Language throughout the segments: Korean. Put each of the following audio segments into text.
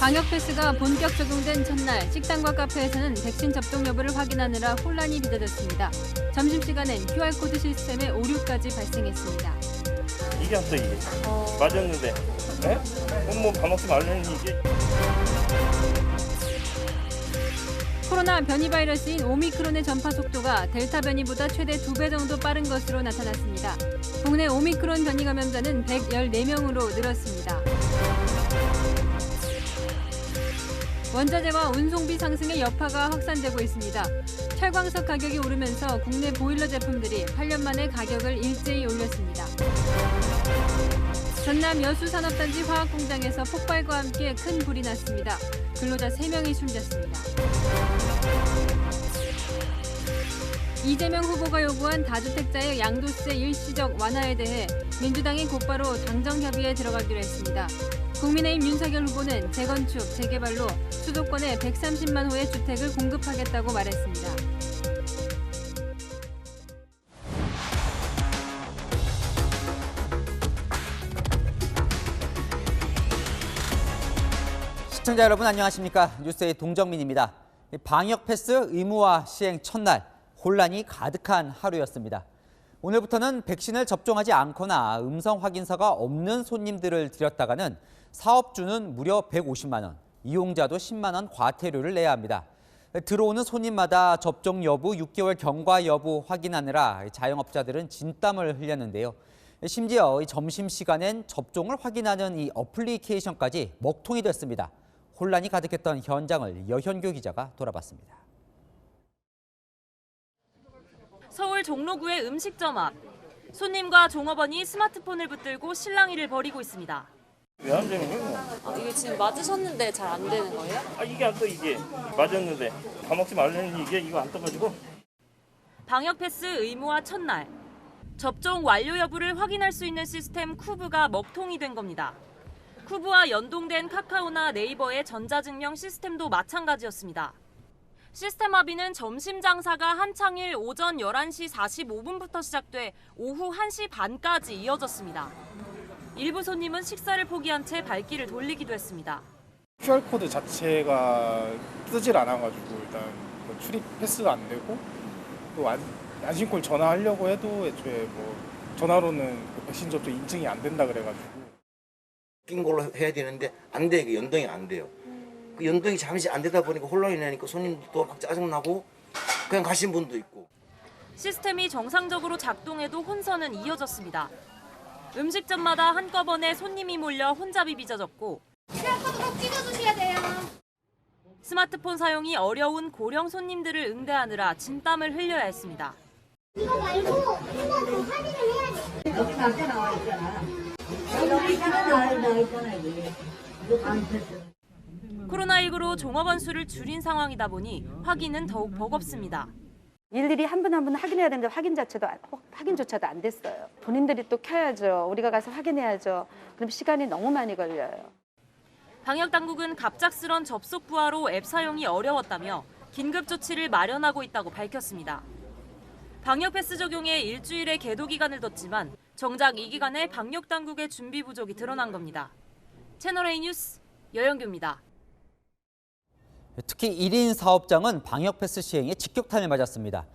방역 패스가 본격 적용된 첫날 식당과 카페에서는 백신 접종 여부를 확인하느라 혼란이 빚어졌습니다. 점심시간엔 QR코드 시스템에 오류까지 발생했습니다. 이게 안 떠, 이게. 맞았는데. 네? 뭐 밥 먹지 말라는 이게. 코로나 변이 바이러스인 오미크론의 전파 속도가 델타 변이보다 최대 2배 정도 빠른 것으로 나타났습니다. 국내 오미크론 변이 감염자는 114명으로 늘었습니다. 원자재와 운송비 상승의 여파가 확산되고 있습니다. 철광석 가격이 오르면서 국내 보일러 제품들이 8년 만에 가격을 일제히 올렸습니다. 전남 여수산업단지 화학공장에서 폭발과 함께 큰 불이 났습니다. 근로자 3명이 숨졌습니다. 이재명 후보가 요구한 다주택자의 양도세 일시적 완화에 대해 민주당이 곧바로 당정 협의에 들어가기로 했습니다. 국민의힘 윤석열 후보는 재건축, 재개발로 수도권에 130만 호의 주택을 공급하겠다고 말했습니다. 시청자 여러분 안녕하십니까? 뉴스의 동정민입니다. 방역 패스 의무화 시행 첫날 혼란이 가득한 하루였습니다. 오늘부터는 백신을 접종하지 않거나 음성 확인서가 없는 손님들을 들였다가는 사업주는 무려 150만 원, 이용자도 10만 원 과태료를 내야 합니다. 들어오는 손님마다 접종 여부, 6개월 경과 여부 확인하느라 자영업자들은 진땀을 흘렸는데요. 심지어 점심시간엔 접종을 확인하는 이 어플리케이션까지 먹통이 됐습니다. 혼란이 가득했던 현장을 여현교 기자가 돌아봤습니다. 서울 종로구의 음식점 앞. 손님과 종업원이 스마트폰을 붙들고 실랑이를 벌이고 있습니다. 왜 안 되는 거야? 이게 지금 맞으셨는데 잘 안 되는 거예요? 이게 안 떠, 이게. 맞았는데. 밥 먹지 말라는 이게 이거 안 떠가지고. 방역 패스 의무화 첫날. 접종 완료 여부를 확인할 수 있는 시스템 쿠브가 먹통이 된 겁니다. 쿠브와 연동된 카카오나 네이버의 전자증명 시스템도 마찬가지였습니다. 시스템 합의는 점심 장사가 한창일 오전 11시 45분부터 시작돼 오후 1시 반까지 이어졌습니다. 일부 손님은 식사를 포기한 채 발길을 돌리기도 했습니다. QR코드 자체가 뜨질 않아가지고 일단 뭐 출입 패스가 안 되고 또 안심콜 전화하려고 해도 애초에 뭐 전화로는 백신 접종 인증이 안 된다 그래가지고 낀 걸로 해야 되는데 안 돼, 연동이 안 돼요. 그 연동이 잠시 안 되다 보니까 혼란이 나니까 손님도 막 짜증나고 그냥 가신 분도 있고. 시스템이 정상적으로 작동해도 혼선은 이어졌습니다. 음식점마다 한꺼번에 손님이 몰려 혼잡이 빚어졌고 QR코드 꼭 찍어주셔야 돼요. 스마트폰 사용이 어려운 고령 손님들을 응대하느라 진땀을 흘려야 했습니다. 이거 말고 한번 더 확인을 해야지. 여기 앞에 나와 있잖아. 여기 나와 있잖아. 이거 방패스. 코로나19로 종업원 수를 줄인 상황이다 보니 확인은 더욱 버겁습니다. 일일이 한 분 한 분 확인해야 되는데 확인조차도 안 됐어요. 본인들이 또 켜야죠. 우리가 가서 확인해야죠. 그럼 시간이 너무 많이 걸려요. 방역당국은 갑작스런 접속 부하로 앱 사용이 어려웠다며 긴급 조치를 마련하고 있다고 밝혔습니다. 방역 패스 적용에 일주일의 계도 기간을 뒀지만 정작 이 기간에 방역당국의 준비 부족이 드러난 겁니다. 채널A 뉴스 여영규입니다. 특히 1인 사업장은 방역 패스 시행에 직격탄을 맞았습니다.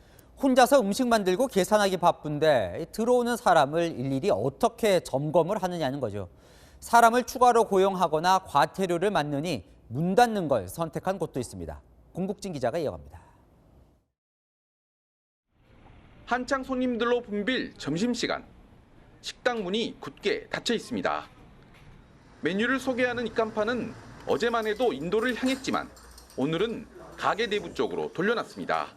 혼자서 음식 만들고 계산하기 바쁜데 들어오는 사람을 일일이 어떻게 점검을 하느냐는 거죠. 사람을 추가로 고용하거나 과태료를 맞느니 문 닫는 걸 선택한 곳도 있습니다. 공국진 기자가 이어갑니다. 한창 손님들로 붐빌 점심시간. 식당 문이 굳게 닫혀 있습니다. 메뉴를 소개하는 입간판은 어제만 해도 인도를 향했지만 오늘은 가게 내부 쪽으로 돌려놨습니다.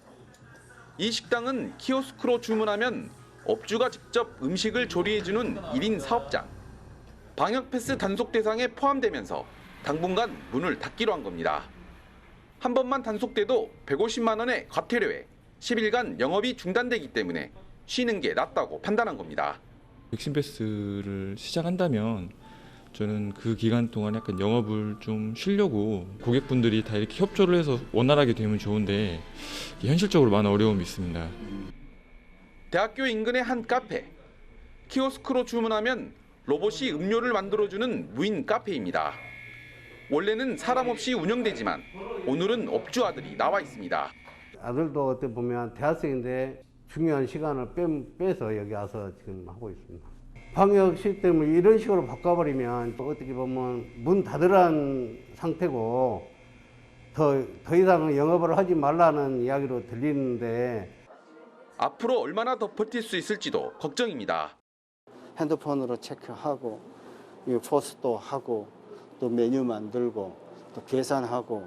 이 식당은 키오스크로 주문하면 업주가 직접 음식을 조리해주는 1인 사업장. 방역 패스 단속 대상에 포함되면서 당분간 문을 닫기로 한 겁니다. 한 번만 단속돼도 150만 원의 과태료에 10일간 영업이 중단되기 때문에 쉬는 게 낫다고 판단한 겁니다. 백신 패스를 시작한다면 저는 그 기간 동안 약간 영업을 좀 쉬려고 고객분들이 다 이렇게 협조를 해서 원활하게 되면 좋은데 현실적으로 많은 어려움이 있습니다. 대학교 인근의 한 카페. 키오스크로 주문하면 로봇이 음료를 만들어주는 무인 카페입니다. 원래는 사람 없이 운영되지만 오늘은 업주 아들이 나와 있습니다. 아들도 어떻게 보면 대학생인데 중요한 시간을 빼서 여기 와서 지금 하고 있습니다. 방역 시스템을 이런 식으로 바꿔버리면 어떻게 보면 문 닫으란 상태고 더 이상 영업을 하지 말라는 이야기로 들리는데 앞으로 얼마나 더 버틸 수 있을지도 걱정입니다. 핸드폰으로 체크하고 포스도 하고 또 메뉴 만들고 또 계산하고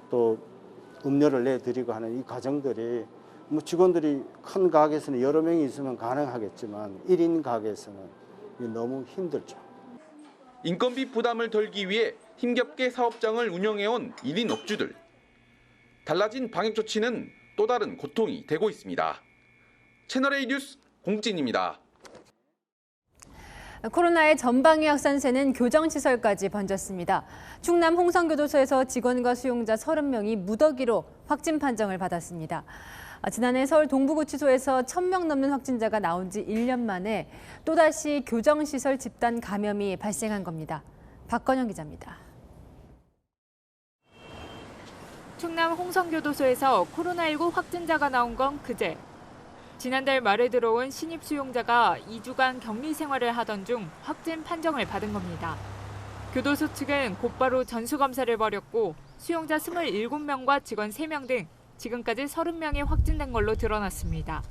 또 음료를 내드리고 하는 이 과정들이 뭐 직원들이 큰 가게에서는 여러 명이 있으면 가능하겠지만 1인 가게에서는 너무 힘들죠. 인건비 부담을 덜기 위해 힘겹게 사업장을 운영해온 1인 업주들. 달라진 방역 조치는 또 다른 고통이 되고 있습니다. 채널A 뉴스 공진입니다. 코로나의 전방위 확산세는 교정시설까지 번졌습니다. 충남 홍성교도소에서 직원과 수용자 30명이 무더기로 확진 판정을 받았습니다. 지난해 서울 동부구치소에서 1,000명 넘는 확진자가 나온 지 1년 만에 또다시 교정시설 집단 감염이 발생한 겁니다. 박건영 기자입니다. 충남 홍성교도소에서 코로나19 확진자가 나온 건 그제. 지난달 말에 들어온 신입 수용자가 2주간 격리 생활을 하던 중 확진 판정을 받은 겁니다. 교도소 측은 곧바로 전수검사를 벌였고 수용자 27명과 직원 3명 등 지금까지 30명이 확진된 걸로 드러났습니다.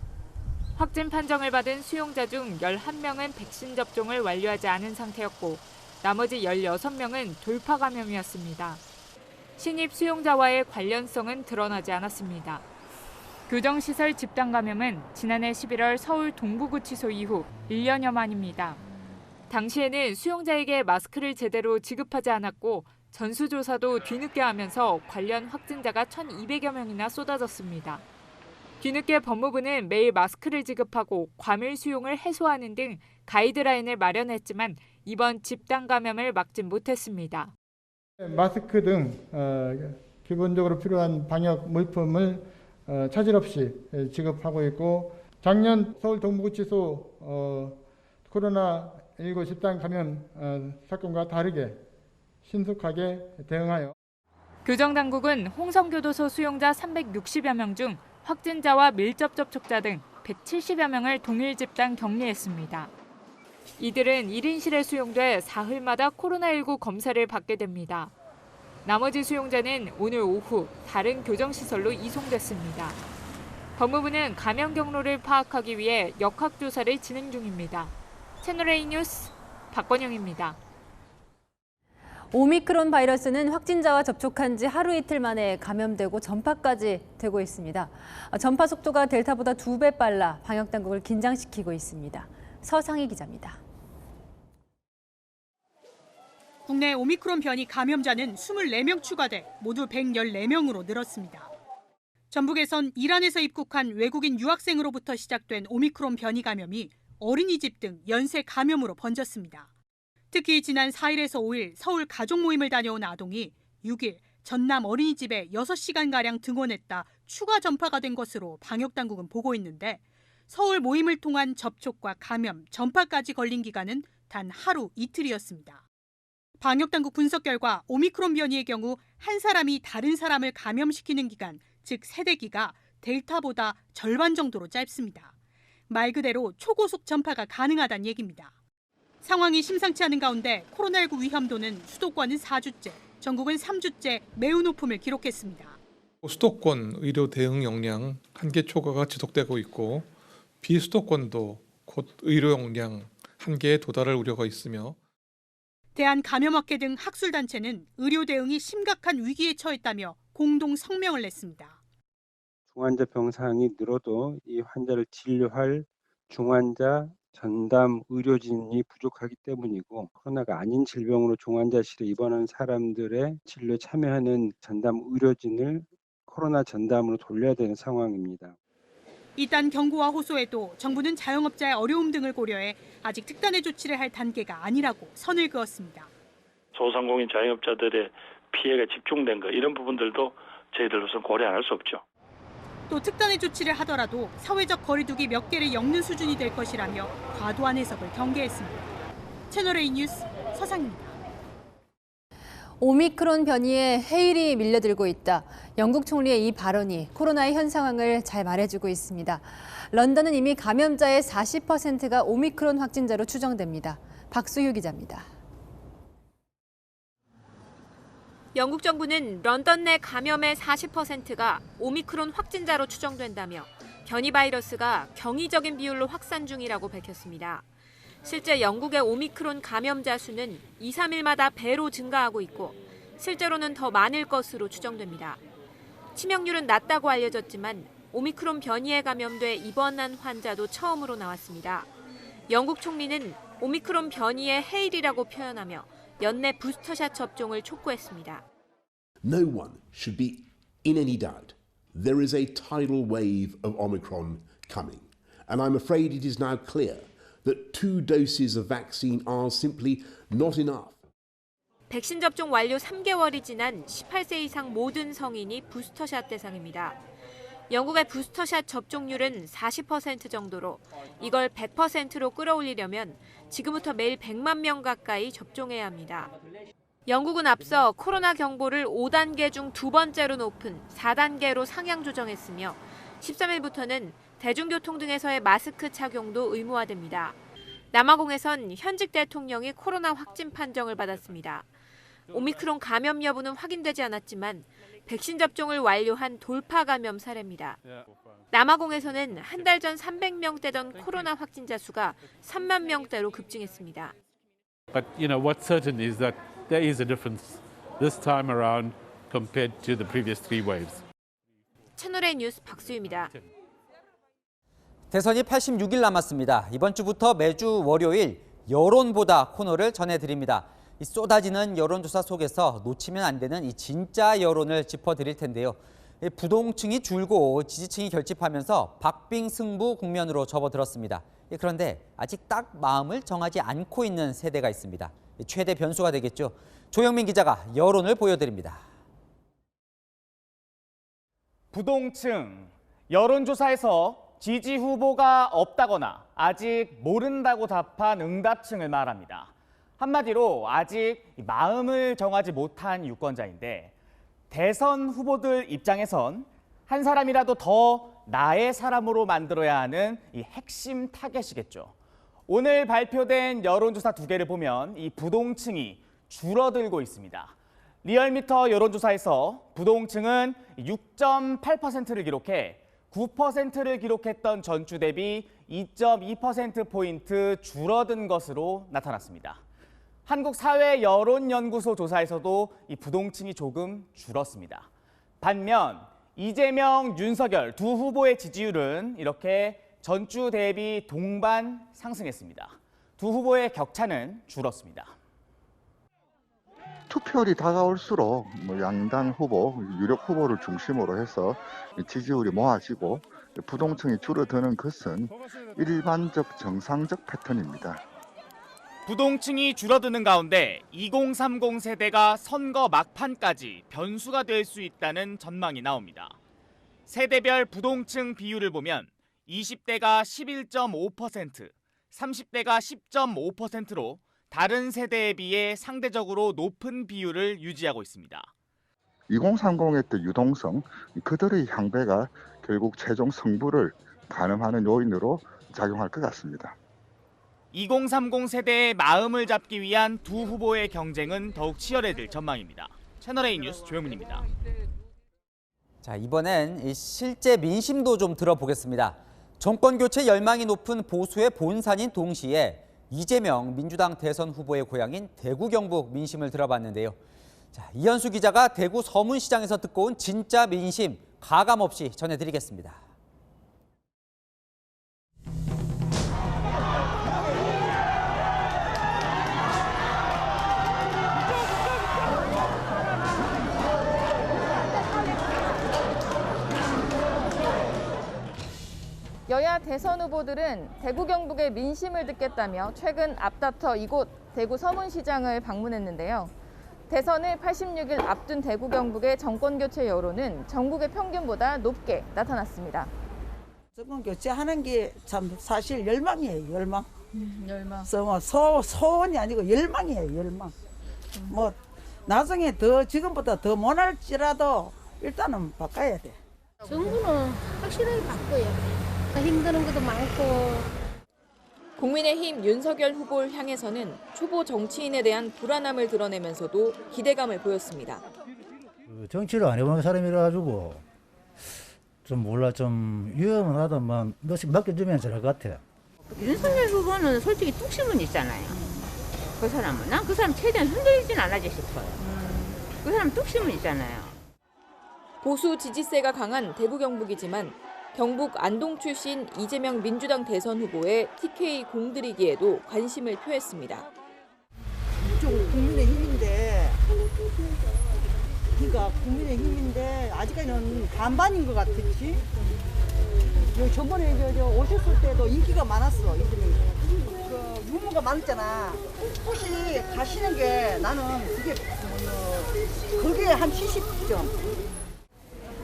확진 판정을 받은 수용자 중 11명은 백신 접종을 완료하지 않은 상태였고 나머지 16명은 돌파 감염이었습니다. 신입 수용자와의 관련성은 드러나지 않았습니다. 교정시설 집단 감염은 지난해 11월 서울 동부구치소 이후 1년여 만입니다. 당시에는 수용자에게 마스크를 제대로 지급하지 않았고 전수조사도 뒤늦게 하면서 관련 확진자가 1,200여 명이나 쏟아졌습니다. 뒤늦게 법무부는 매일 마스크를 지급하고 과밀 수용을 해소하는 등 가이드라인을 마련했지만 이번 집단 감염을 막진 못했습니다. 마스크 등 기본적으로 필요한 방역 물품을 차질 없이 지급하고 있고 작년 서울 동부구치소 코로나19 집단 감염 사건과 다르게 신속하게 대응하여 교정당국은 홍성교도소 수용자 360여 명 중 확진자와 밀접 접촉자 등 170여 명을 동일 집단 격리했습니다. 이들은 1인실에 수용돼 사흘마다 코로나19 검사를 받게 됩니다. 나머지 수용자는 오늘 오후 다른 교정시설로 이송됐습니다. 법무부는 감염 경로를 파악하기 위해 역학조사를 진행 중입니다. 채널A 뉴스 박건영입니다. 오미크론 바이러스는 확진자와 접촉한 지 하루 이틀 만에 감염되고 전파까지 되고 있습니다. 전파 속도가 델타보다 2배 빨라 방역당국을 긴장시키고 있습니다. 서상희 기자입니다. 국내 오미크론 변이 감염자는 24명 추가돼 모두 114명으로 늘었습니다. 전북에선 이란에서 입국한 외국인 유학생으로부터 시작된 오미크론 변이 감염이 어린이집 등 연쇄 감염으로 번졌습니다. 특히 지난 4일에서 5일 서울 가족 모임을 다녀온 아동이 6일 전남 어린이집에 6시간가량 등원했다 추가 전파가 된 것으로 방역당국은 보고 있는데 서울 모임을 통한 접촉과 감염, 전파까지 걸린 기간은 단 하루 이틀이었습니다. 방역당국 분석 결과 오미크론 변이의 경우 한 사람이 다른 사람을 감염시키는 기간, 즉 세대기가 델타보다 절반 정도로 짧습니다. 말 그대로 초고속 전파가 가능하다는 얘기입니다. 상황이 심상치 않은 가운데 코로나19 위험도는 수도권은 4주째, 전국은 3주째 매우 높음을 기록했습니다. 수도권 의료 대응 역량 한계 초과가 지속되고 있고 비수도권도 곧 의료 역량 한계에 도달할 우려가 있으며 대한감염학회 등 학술단체는 의료 대응이 심각한 위기에 처했다며 공동 성명을 냈습니다. 중환자 병상이 늘어도 이 환자를 진료할 중환자 전담 의료진이 부족하기 때문이고 코로나가 아닌 질병으로 중환자실에 입원한 사람들의 진료에 참여하는 전담 의료진을 코로나 전담으로 돌려야 되는 상황입니다. 이딴 경고와 호소에도 정부는 자영업자의 어려움 등을 고려해 아직 특단의 조치를 할 단계가 아니라고 선을 그었습니다. 소상공인 자영업자들의 피해가 집중된 것 이런 부분들도 저희들로서는 고려 안 할 수 없죠. 또 특단의 조치를 하더라도 사회적 거리두기 몇 개를 엮는 수준이 될 것이라며 과도한 해석을 경계했습니다. 채널A 뉴스 서상입니다. 오미크론 변이에 해일이 밀려들고 있다. 영국 총리의 이 발언이 코로나의 현 상황을 잘 말해주고 있습니다. 런던은 이미 감염자의 40%가 오미크론 확진자로 추정됩니다. 박수효 기자입니다. 영국 정부는 런던 내 감염의 40%가 오미크론 확진자로 추정된다며 변이 바이러스가 경이적인 비율로 확산 중이라고 밝혔습니다. 실제 영국의 오미크론 감염자 수는 2, 3일마다 배로 증가하고 있고 실제로는 더 많을 것으로 추정됩니다. 치명률은 낮다고 알려졌지만 오미크론 변이에 감염돼 입원한 환자도 처음으로 나왔습니다. 영국 총리는 오미크론 변이의 해일이라고 표현하며 연내 부스터샷 접종을 촉구했습니다. No one should be in any doubt. There is a tidal wave of Omicron coming. And I'm afraid it is now clear that 2 doses of vaccine are simply not enough. 백신 접종 완료 3개월이 지난 18세 이상 모든 성인이 부스터샷 대상입니다. 영국의 부스터샷 접종률은 40% 정도로 이걸 100%로 끌어올리려면 지금부터 매일 100만 명 가까이 접종해야 합니다. 영국은 앞서 코로나 경보를 5단계 중 2번째로 높은 4단계로 상향 조정했으며 13일부터는 대중교통 등에서의 마스크 착용도 의무화됩니다. 남아공에선 현직 대통령이 코로나 확진 판정을 받았습니다. 오미크론 감염 여부는 확인되지 않았지만 백신 접종을 완료한 돌파 감염 사례입니다. 남아공에서는 한 달 전 300명대던 코로나 확진자 수가 3만 명대로 급증했습니다. But what's certain is that there is a difference this time around compared to the previous 3 waves. 채널A 뉴스 박수유입니다. 대선이 86일 남았습니다. 이번 주부터 매주 월요일 여론보다 코너를 전해드립니다. 이 쏟아지는 여론조사 속에서 놓치면 안 되는 이 진짜 여론을 짚어드릴 텐데요. 부동층이 줄고 지지층이 결집하면서 박빙승부 국면으로 접어들었습니다. 그런데 아직 딱 마음을 정하지 않고 있는 세대가 있습니다. 최대 변수가 되겠죠. 조영민 기자가 여론을 보여드립니다. 부동층, 여론조사에서 지지 후보가 없다거나 아직 모른다고 답한 응답층을 말합니다. 한마디로 아직 마음을 정하지 못한 유권자인데 대선 후보들 입장에선 한 사람이라도 더 나의 사람으로 만들어야 하는 이 핵심 타겟이겠죠. 오늘 발표된 여론조사 2개를 보면 이 부동층이 줄어들고 있습니다. 리얼미터 여론조사에서 부동층은 6.8%를 기록해 9%를 기록했던 전주 대비 2.2%포인트 줄어든 것으로 나타났습니다. 한국사회여론연구소 조사에서도 이 부동층이 조금 줄었습니다. 반면 이재명, 윤석열 두 후보의 지지율은 이렇게 전주 대비 동반 상승했습니다. 두 후보의 격차는 줄었습니다. 투표율이 다가올수록 양당 후보, 유력 후보를 중심으로 해서 지지율이 모아지고 부동층이 줄어드는 것은 일반적 정상적 패턴입니다. 부동층이 줄어드는 가운데 2030 세대가 선거 막판까지 변수가 될 수 있다는 전망이 나옵니다. 세대별 부동층 비율을 보면 20대가 11.5%, 30대가 10.5%로 다른 세대에 비해 상대적으로 높은 비율을 유지하고 있습니다. 2030의 또 유동성, 그들의 향배가 결국 최종 승부를 가늠하는 요인으로 작용할 것 같습니다. 2030 세대의 마음을 잡기 위한 두 후보의 경쟁은 더욱 치열해질 전망입니다. 채널A 뉴스 조영민입니다. 자, 이번엔 실제 민심도 좀 들어보겠습니다. 정권 교체 열망이 높은 보수의 본산인 동시에 이재명 민주당 대선 후보의 고향인 대구 경북 민심을 들어봤는데요. 자, 이현수 기자가 대구 서문시장에서 듣고 온 진짜 민심 가감없이 전해드리겠습니다. 여야 대선 후보들은 대구 경북의 민심을 듣겠다며 최근 앞다퉈 이곳 대구 서문시장을 방문했는데요. 대선을 86일 앞둔 대구 경북의 정권 교체 여론은 전국의 평균보다 높게 나타났습니다. 정권 교체하는 게 참 사실 열망이에요. 열망. 열망. 소원이 아니고 열망이에요. 열망. 뭐 나중에 더 지금보다 더 못할지라도 일단은 바꿔야 돼. 정부는 확실하게 바꿔야 돼. 힘드는 것도 많고. 국민의힘 윤석열 후보를 향해서는 초보 정치인에 대한 불안함을 드러내면서도 기대감을 보였습니다. 정치를 안 해본 사람이라 가지고 좀 몰라 좀 위험은 하더만 너씩 맡겨주면 잘할 것 같아. 윤석열 후보는 솔직히 뚝심은 있잖아요. 그 사람은 난 그 사람 최대한 흔들리진 않아지 싶어요. 그 사람 뚝심은 있잖아요. 보수 지지세가 강한 대구 경북이지만 경북 안동 출신 이재명 민주당 대선 후보의 TK 공들이기에도 관심을 표했습니다. 이쪽 국민의힘인데, 그러니까 국민의힘인데 아직까지는 반반인 것 같지? 저번에 오셨을 때도 인기가 많았어, 이재명이. 그 유무가 많았잖아. 혹시 가시는 게 나는 그게 한 70점.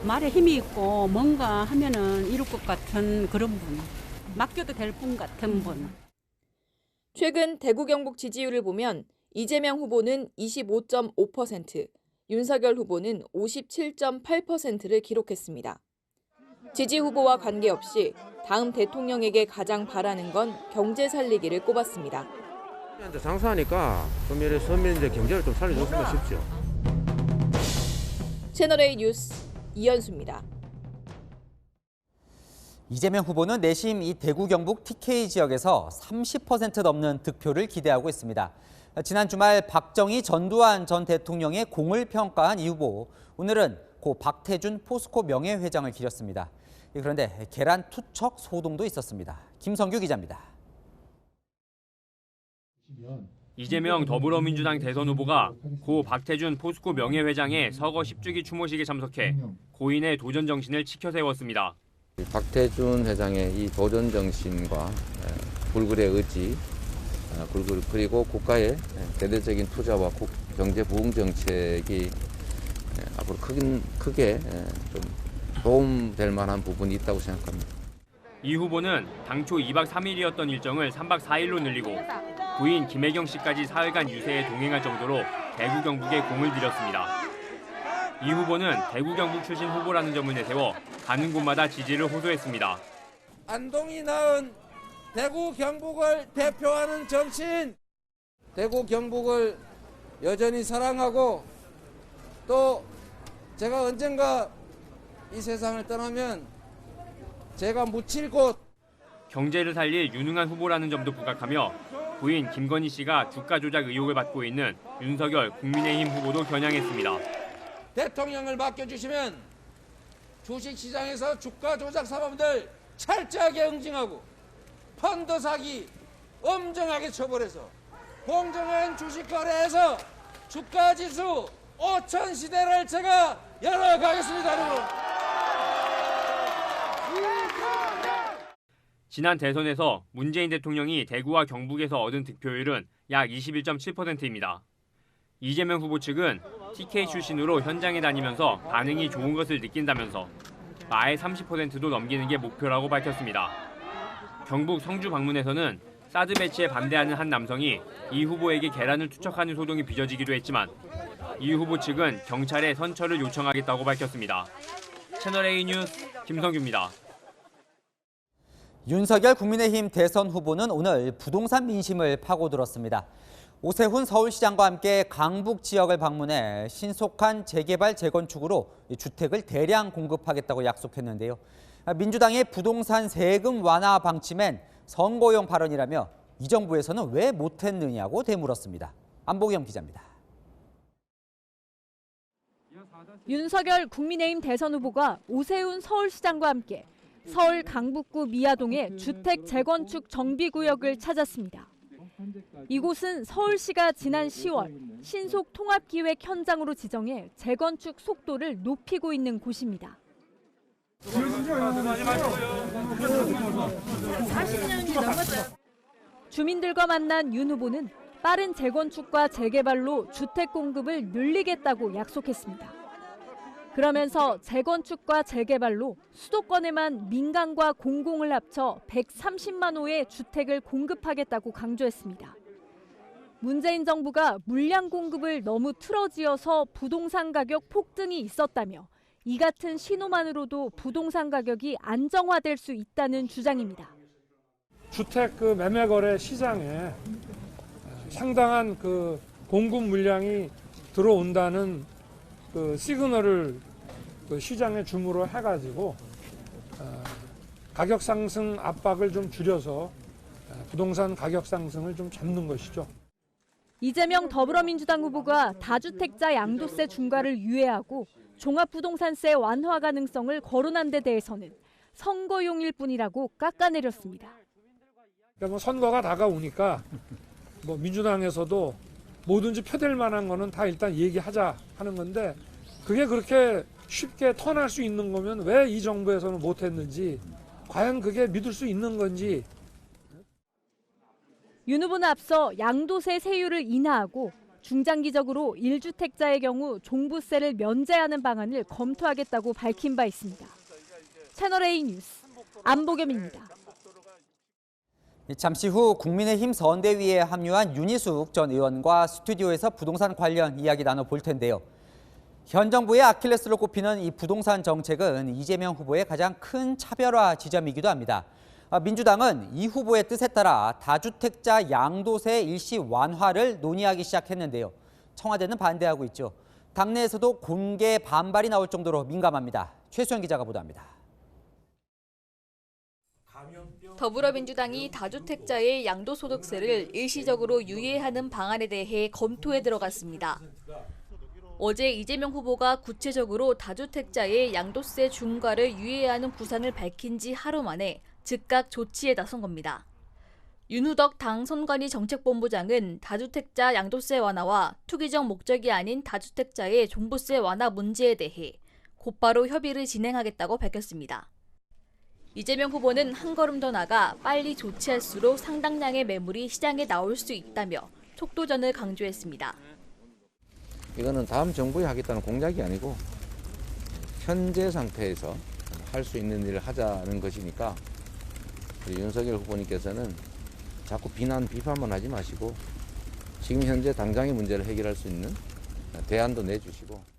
말에 힘이 있고 뭔가 하면은 이룰 것 같은 그런 분. 맡겨도 될 분 같은 분. 최근 대구 경북 지지율을 보면 이재명 후보는 25.5%, 윤석열 후보는 57.8%를 기록했습니다. 지지 후보와 관계없이 다음 대통령에게 가장 바라는 건 경제 살리기를 꼽았습니다. 장사하니까 좀 이래 서민들 경제를 좀 살려줬으면 싶죠. 채널A 뉴스 이현수입니다. 이재명 후보는 내심 이 대구 경북 TK 지역에서 30% 넘는 득표를 기대하고 있습니다. 지난 주말 박정희 전두환 전 대통령의 공을 평가한 이 후보, 오늘은 고 박태준 포스코 명예회장을 기렸습니다. 그런데 계란 투척 소동도 있었습니다. 김성규 기자입니다. 이재명 더불어민주당 대선 후보가 고 박태준 포스코 명예회장의 서거 10주기 추모식에 참석해 고인의 도전 정신을 치켜세웠습니다. 박태준 회장의 이 도전 정신과 불굴의 의지, 그리고 국가의 대대적인 투자와 경제 부흥 정책이 앞으로 크게 좀 도움될 만한 부분이 있다고 생각합니다. 이 후보는 당초 2박 3일이었던 일정을 3박 4일로 늘리고 부인 김혜경 씨까지 사흘간 유세에 동행할 정도로 대구 경북에 공을 들였습니다. 이 후보는 대구 경북 출신 후보라는 점을 내세워 가는 곳마다 지지를 호소했습니다. 안동이 낳은 대구 경북을 대표하는 정치인, 대구 경북을 여전히 사랑하고 또 제가 언젠가 이 세상을 떠나면 제가 묻힐 곳. 경제를 살릴 유능한 후보라는 점도 부각하며 부인 김건희 씨가 주가 조작 의혹을 받고 있는 윤석열 국민의힘 후보도 겨냥했습니다. 대통령을 맡겨주시면 주식시장에서 주가 조작 사범들 철저하게 응징하고 펀드 사기 엄정하게 처벌해서 공정한 주식 거래에서 주가 지수 5천 시대를 제가 열어가겠습니다, 여러분. 지난 대선에서 문재인 대통령이 대구와 경북에서 얻은 득표율은 약 21.7%입니다. 이재명 후보 측은 TK 출신으로 현장에 다니면서 반응이 좋은 것을 느낀다면서 아예 30%도 넘기는 게 목표라고 밝혔습니다. 경북 성주 방문에서는 사드 배치에 반대하는 한 남성이 이 후보에게 계란을 투척하는 소동이 빚어지기도 했지만 이 후보 측은 경찰에 선처를 요청하겠다고 밝혔습니다. 채널A 뉴스 김성규입니다. 윤석열 국민의힘 대선 후보는 오늘 부동산 민심을 파고들었습니다. 오세훈 서울시장과 함께 강북 지역을 방문해 신속한 재개발 재건축으로 주택을 대량 공급하겠다고 약속했는데요. 민주당의 부동산 세금 완화 방침엔 선거용 발언이라며 이 정부에서는 왜 못했느냐고 되물었습니다. 안보경 기자입니다. 윤석열 국민의힘 대선 후보가 오세훈 서울시장과 함께 서울 강북구 미아동의 주택 재건축 정비구역을 찾았습니다. 이곳은 서울시가 지난 10월 신속 통합기획 현장으로 지정해 재건축 속도를 높이고 있는 곳입니다. 40년이 넘었죠. 주민들과 만난 윤 후보는 빠른 재건축과 재개발로 주택 공급을 늘리겠다고 약속했습니다. 그러면서 재건축과 재개발로 수도권에만 민간과 공공을 합쳐 130만 호의 주택을 공급하겠다고 강조했습니다. 문재인 정부가 물량 공급을 너무 틀어지어서 부동산 가격 폭등이 있었다며 이 같은 신호만으로도 부동산 가격이 안정화될 수 있다는 주장입니다. 주택 매매 거래 시장에 상당한 공급 물량이 들어온다는 시그널을 시장에 줌으로 해가지고 가격 상승 압박을 좀 줄여서 부동산 가격 상승을 좀 잡는 것이죠. 이재명 더불어민주당 후보가 다주택자 양도세 중과를 유예하고 종합부동산세 완화 가능성을 거론한 데 대해서는 선거용일 뿐이라고 깎아내렸습니다. 그러니까 선거가 다가오니까 민주당에서도 뭐든지 펴댈 만한 거는 다 일단 얘기하자 하는 건데 그게 그렇게 쉽게 턴할 수 있는 거면 왜 이 정부에서는 못했는지 과연 그게 믿을 수 있는 건지. 윤 후보는 앞서 양도세 세율을 인하하고 중장기적으로 1주택자의 경우 종부세를 면제하는 방안을 검토하겠다고 밝힌 바 있습니다. 채널A 뉴스 안보겸입니다. 잠시 후 국민의힘 선대위에 합류한 윤희숙 전 의원과 스튜디오에서 부동산 관련 이야기 나눠볼 텐데요. 현 정부의 아킬레스로 꼽히는 이 부동산 정책은 이재명 후보의 가장 큰 차별화 지점이기도 합니다. 민주당은 이 후보의 뜻에 따라 다주택자 양도세 일시 완화를 논의하기 시작했는데요. 청와대는 반대하고 있죠. 당내에서도 공개 반발이 나올 정도로 민감합니다. 최수영 기자가 보도합니다. 더불어민주당이 다주택자의 양도소득세를 일시적으로 유예하는 방안에 대해 검토에 들어갔습니다. 어제 이재명 후보가 구체적으로 다주택자의 양도세 중과를 유예하는 구상을 밝힌 지 하루 만에 즉각 조치에 나선 겁니다. 윤우덕 당 선관위 정책본부장은 다주택자 양도세 완화와 투기적 목적이 아닌 다주택자의 종부세 완화 문제에 대해 곧바로 협의를 진행하겠다고 밝혔습니다. 이재명 후보는 한 걸음 더 나가 빨리 조치할수록 상당량의 매물이 시장에 나올 수 있다며 촉도전을 강조했습니다. 이거는 다음 정부에 하겠다는 공약이 아니고 현재 상태에서 할 수 있는 일을 하자는 것이니까 우리 윤석열 후보님께서는 자꾸 비판만 하지 마시고 지금 현재 당장의 문제를 해결할 수 있는 대안도 내주시고.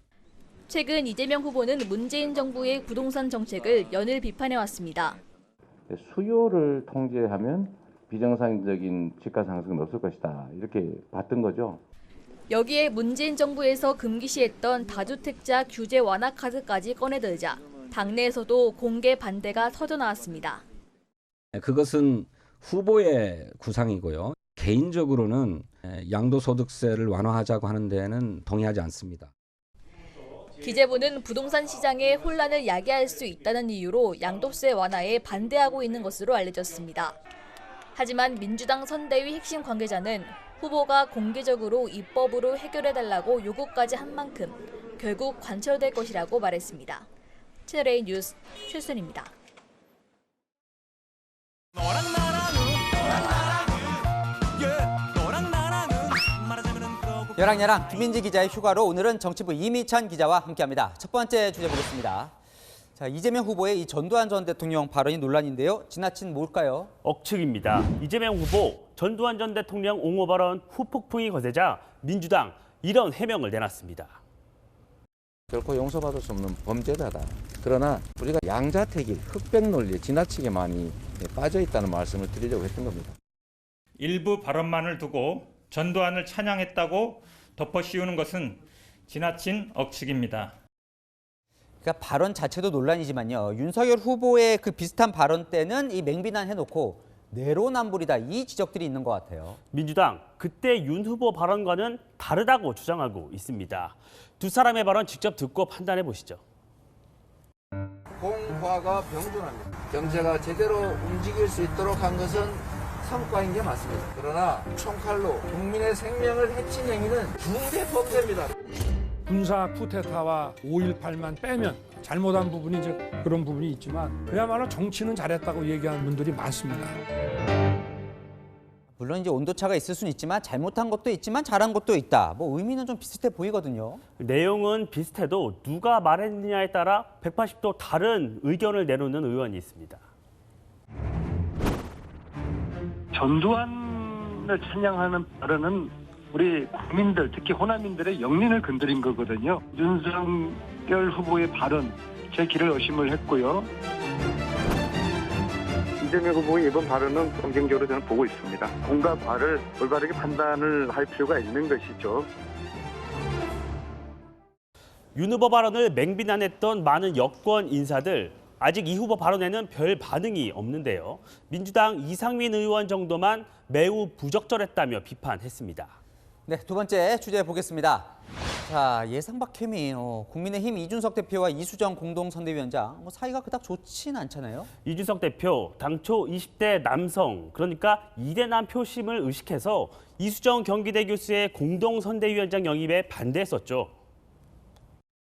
최근 이재명 후보는 문재인 정부의 부동산 정책을 연일 비판해왔습니다. 수요를 통제하면 비정상적인 집가 상승은 없을 것이다. 이렇게 봤던 거죠. 여기에 문재인 정부에서 금기시했던 다주택자 규제 완화 카드까지 꺼내들자 당내에서도 공개 반대가 터져나왔습니다. 그것은 후보의 구상이고요. 개인적으로는 양도소득세를 완화하자고 하는 데는 동의하지 않습니다. 기재부는 부동산 시장에 혼란을 야기할 수 있다는 이유로 양도세 완화에 반대하고 있는 것으로 알려졌습니다. 하지만 민주당 선대위 핵심 관계자는 후보가 공개적으로 입법으로 해결해달라고 요구까지 한 만큼 결국 관철될 것이라고 말했습니다. 채널A 뉴스 최순입니다. 여랑야랑 김민지 기자의 휴가로 오늘은 정치부 이미찬 기자와 함께합니다. 첫 번째 주제 보겠습니다. 자, 이재명 후보의 이 전두환 전 대통령 발언이 논란인데요. 지나친 뭘까요? 억측입니다. 이재명 후보 전두환 전 대통령 옹호 발언 후폭풍이 거세자 민주당 이런 해명을 내놨습니다. 결코 용서받을 수 없는 범죄자다. 그러나 우리가 양자택일, 흑백 논리에 지나치게 많이 빠져 있다는 말씀을 드리려고 했던 겁니다. 일부 발언만을 두고 전두환을 찬양했다고 덮어씌우는 것은 지나친 억측입니다. 그러니까 발언 자체도 논란이지만요. 윤석열 후보의 그 비슷한 발언 때는 이 맹비난 해놓고 내로남불이다 이 지적들이 있는 것 같아요. 민주당 그때 윤 후보 발언과는 다르다고 주장하고 있습니다. 두 사람의 발언 직접 듣고 판단해 보시죠. 공화가 병존합니다. 경제가 제대로 움직일 수 있도록 한 것은 성과인 게 맞습니다. 그러나 총칼로 국민의 생명을 해친 행위는 중대 범죄입니다. 군사 쿠데타와 5.18만 빼면 잘못한 부분이 이제 그런 부분이 있지만 그야말로 정치는 잘했다고 얘기하는 분들이 많습니다. 물론 이제 온도차가 있을 수는 있지만 잘못한 것도 있지만 잘한 것도 있다. 뭐 의미는 좀 비슷해 보이거든요. 내용은 비슷해도 누가 말했느냐에 따라 180도 다른 의견을 내놓는 의원이 있습니다. 전두환을 찬양하는 발언은 우리 국민들, 특히 호남민들의 영린을 건드린 거거든요. 윤석열 후보의 발언, 제 길을 의심을 했고요. 이재명 후보의 이번 발언은 긍정적으로 저는 보고 있습니다. 공과 과를 올바르게 판단을 할 필요가 있는 것이죠. 윤 후보 발언을 맹비난했던 많은 여권 인사들, 아직 이 후보 발언에는 별 반응이 없는데요. 민주당 이상민 의원 정도만 매우 부적절했다며 비판했습니다. 네, 두 번째 주제 보겠습니다. 자, 예상 밖 케미. 국민의힘 이준석 대표와 이수정 공동선대위원장 사이가 그닥 좋진 않잖아요. 이준석 대표, 당초 20대 남성, 그러니까 2대남 표심을 의식해서 이수정 경기대 교수의 공동선대위원장 영입에 반대했었죠.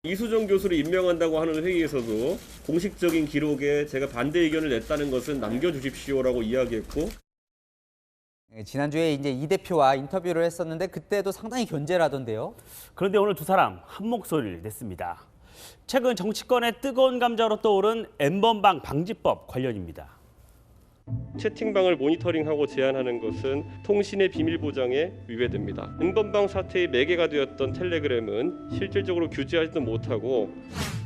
이수정 교수를 임명한다고 하는 회의에서도 공식적인 기록에 제가 반대 의견을 냈다는 것은 남겨주십시오라고 이야기했고, 지난주에 이제 이 대표와 인터뷰를 했었는데 그때도 상당히 견제를 하던데요. 그런데 오늘 두 사람 한 목소리를 냈습니다. 최근 정치권의 뜨거운 감자로 떠오른 N번방 방지법 관련입니다. 채팅방을 모니터링하고 제한하는 것은 통신의 비밀 보장에 위배됩니다. N번방 사태의 매개가 되었던 텔레그램은 실질적으로 규제하지도 못하고,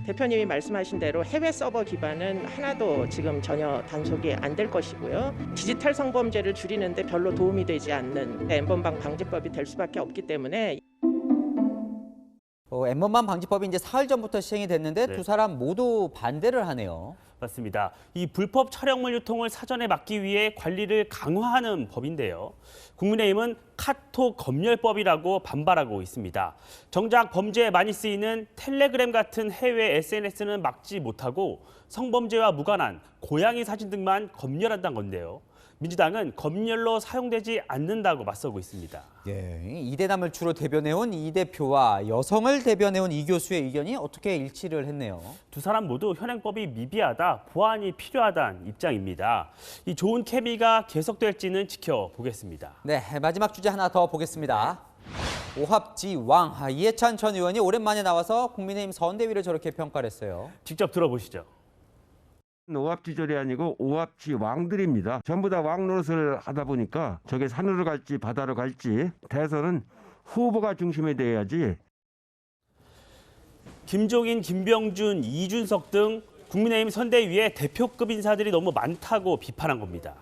대표님이 말씀하신 대로 해외 서버 기반은 하나도 지금 전혀 단속이 안 될 것이고요. 디지털 성범죄를 줄이는데 별로 도움이 되지 않는 N번방 방지법이 될 수밖에 없기 때문에 N번방 방지법이 이제 사흘 전부터 시행이 됐는데 두 사람 모두 반대를 하네요. 맞습니다. 이 불법 촬영물 유통을 사전에 막기 위해 관리를 강화하는 법인데요. 국민의힘은 카톡 검열법이라고 반발하고 있습니다. 정작 범죄에 많이 쓰이는 텔레그램 같은 해외 SNS는 막지 못하고 성범죄와 무관한 고양이 사진 등만 검열한다는 건데요. 민주당은 검열로 사용되지 않는다고 맞서고 있습니다. 예, 이대남을 주로 대변해온 이 대표와 여성을 대변해온 이 교수의 의견이 어떻게 일치를 했네요. 두 사람 모두 현행법이 미비하다, 보완이 필요하다는 입장입니다. 이 좋은 케미가 계속될지는 지켜보겠습니다. 네, 마지막 주제 하나 더 보겠습니다. 오합지왕, 이해찬 전 의원이 오랜만에 나와서 국민의힘 선대위를 저렇게 평가를 했어요. 직접 들어보시죠. 오합지졸이 아니고 오합지 왕들입니다. 전부 다 왕 노릇을 하다 보니까 저게 산으로 갈지 바다로 갈지 대선은 후보가 중심이 돼야지. 김종인, 김병준, 이준석 등 국민의힘 선대위에 대표급 인사들이 너무 많다고 비판한 겁니다.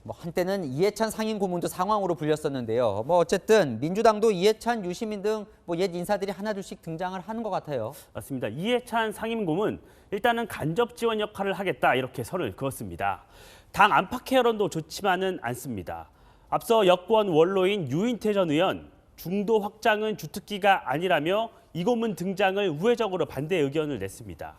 한때는 이해찬 상임 고문도 상황으로 불렸었는데요. 어쨌든 민주당도 이해찬, 유시민 등 옛 인사들이 하나둘씩 등장을 하는 것 같아요. 맞습니다. 이해찬 상임 고문 일단은 간접 지원 역할을 하겠다 이렇게 선을 그었습니다. 당 안팎의 여론도 좋지만은 않습니다. 앞서 여권 원로인 유인태 전 의원 중도 확장은 주특기가 아니라며 이고문 등장을 우회적으로 반대 의견을 냈습니다.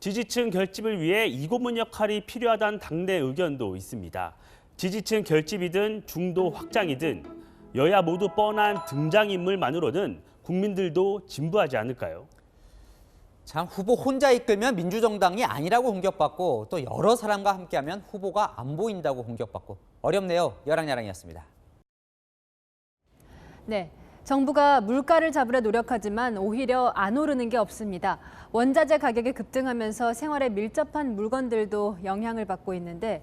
지지층 결집을 위해 이고문 역할이 필요하다는 당내 의견도 있습니다. 지지층 결집이든 중도 확장이든 여야 모두 뻔한 등장인물만으로는 국민들도 진부하지 않을까요? 참 후보 혼자 이끌면 민주정당이 아니라고 공격받고 또 여러 사람과 함께하면 후보가 안 보인다고 공격받고 어렵네요. 여랑야랑이었습니다. 네. 정부가 물가를 잡으려 노력하지만 오히려 안 오르는 게 없습니다. 원자재 가격이 급등하면서 생활에 밀접한 물건들도 영향을 받고 있는데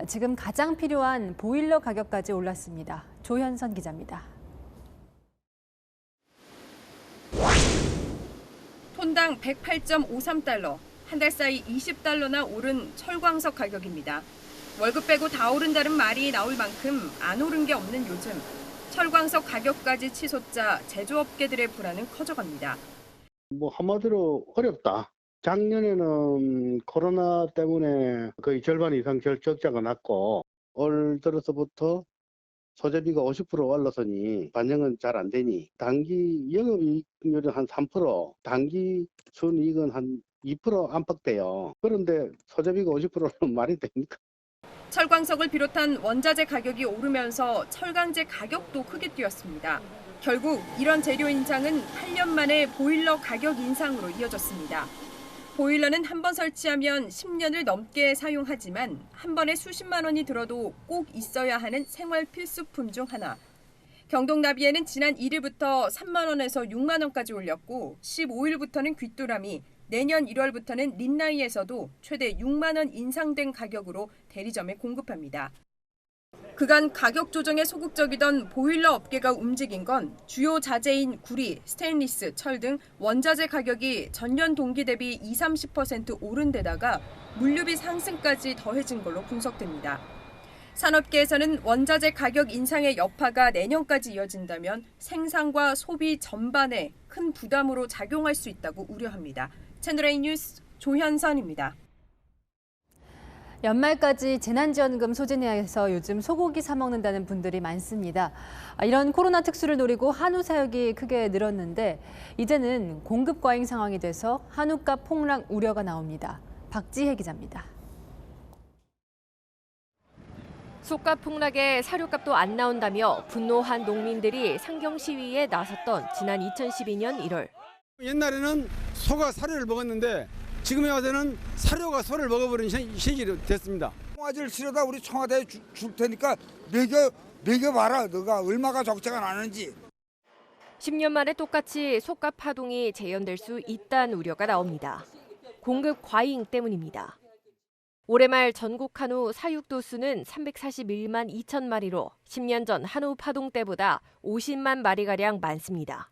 지금 가장 필요한 보일러 가격까지 올랐습니다. 조현선 기자입니다. 톤당 108.53달러, 한 달 사이 20달러나 오른 철광석 가격입니다. 월급 빼고 다 오른다는 말이 나올 만큼 안 오른 게 없는 요즘. 철광석 가격까지 치솟자 제조업계들의 불안은 커져갑니다. 한마디로 어렵다. 작년에는 코로나 때문에 거의 절반 이상 적자가 났고 올 들어서부터 소재비가 50% 올라서니 반영은 잘 안 되니 단기 영업이익률은 한 3%, 단기 순이익은 한 2% 안팎돼요. 그런데 소재비가 50%는 말이 됩니까? 철광석을 비롯한 원자재 가격이 오르면서 철강제 가격도 크게 뛰었습니다. 결국 이런 재료 인상은 8년 만에 보일러 가격 인상으로 이어졌습니다. 보일러는 한 번 설치하면 10년을 넘게 사용하지만 한 번에 수십만 원이 들어도 꼭 있어야 하는 생활 필수품 중 하나. 경동나비에는 지난 1일부터 3만 원에서 6만 원까지 올렸고 15일부터는 귀뚜라미, 내년 1월부터는 린나이에서도 최대 6만 원 인상된 가격으로 대리점에 공급합니다. 그간 가격 조정에 소극적이던 보일러 업계가 움직인 건 주요 자재인 구리, 스테인리스, 철 등 원자재 가격이 전년 동기 대비 20-30% 오른 데다가 물류비 상승까지 더해진 걸로 분석됩니다. 산업계에서는 원자재 가격 인상의 여파가 내년까지 이어진다면 생산과 소비 전반에 큰 부담으로 작용할 수 있다고 우려합니다. 채널A 뉴스 조현선입니다. 연말까지 재난지원금 소진해야 해서 요즘 소고기 사 먹는다는 분들이 많습니다. 이런 코로나 특수를 노리고 한우 사육이 크게 늘었는데 이제는 공급 과잉 상황이 돼서 한우값 폭락 우려가 나옵니다. 박지혜 기자입니다. 소값 폭락에 사료값도 안 나온다며 분노한 농민들이 상경 시위에 나섰던 지난 2012년 1월. 옛날에는 소가 사료를 먹었는데 지금에 와서는 사료가 소를 먹어버린 시기로 됐습니다. 송아지를 실어다 우리 청와대에 줄 테니까 먹여봐라. 너가 얼마가 적자가 나는지. 10년 만에 똑같이 소값 파동이 재현될 수 있다는 우려가 나옵니다. 공급 과잉 때문입니다. 올해 말 전국 한우 사육 도수는 341만 2천 마리로 10년 전 한우 파동 때보다 50만 마리가량 많습니다.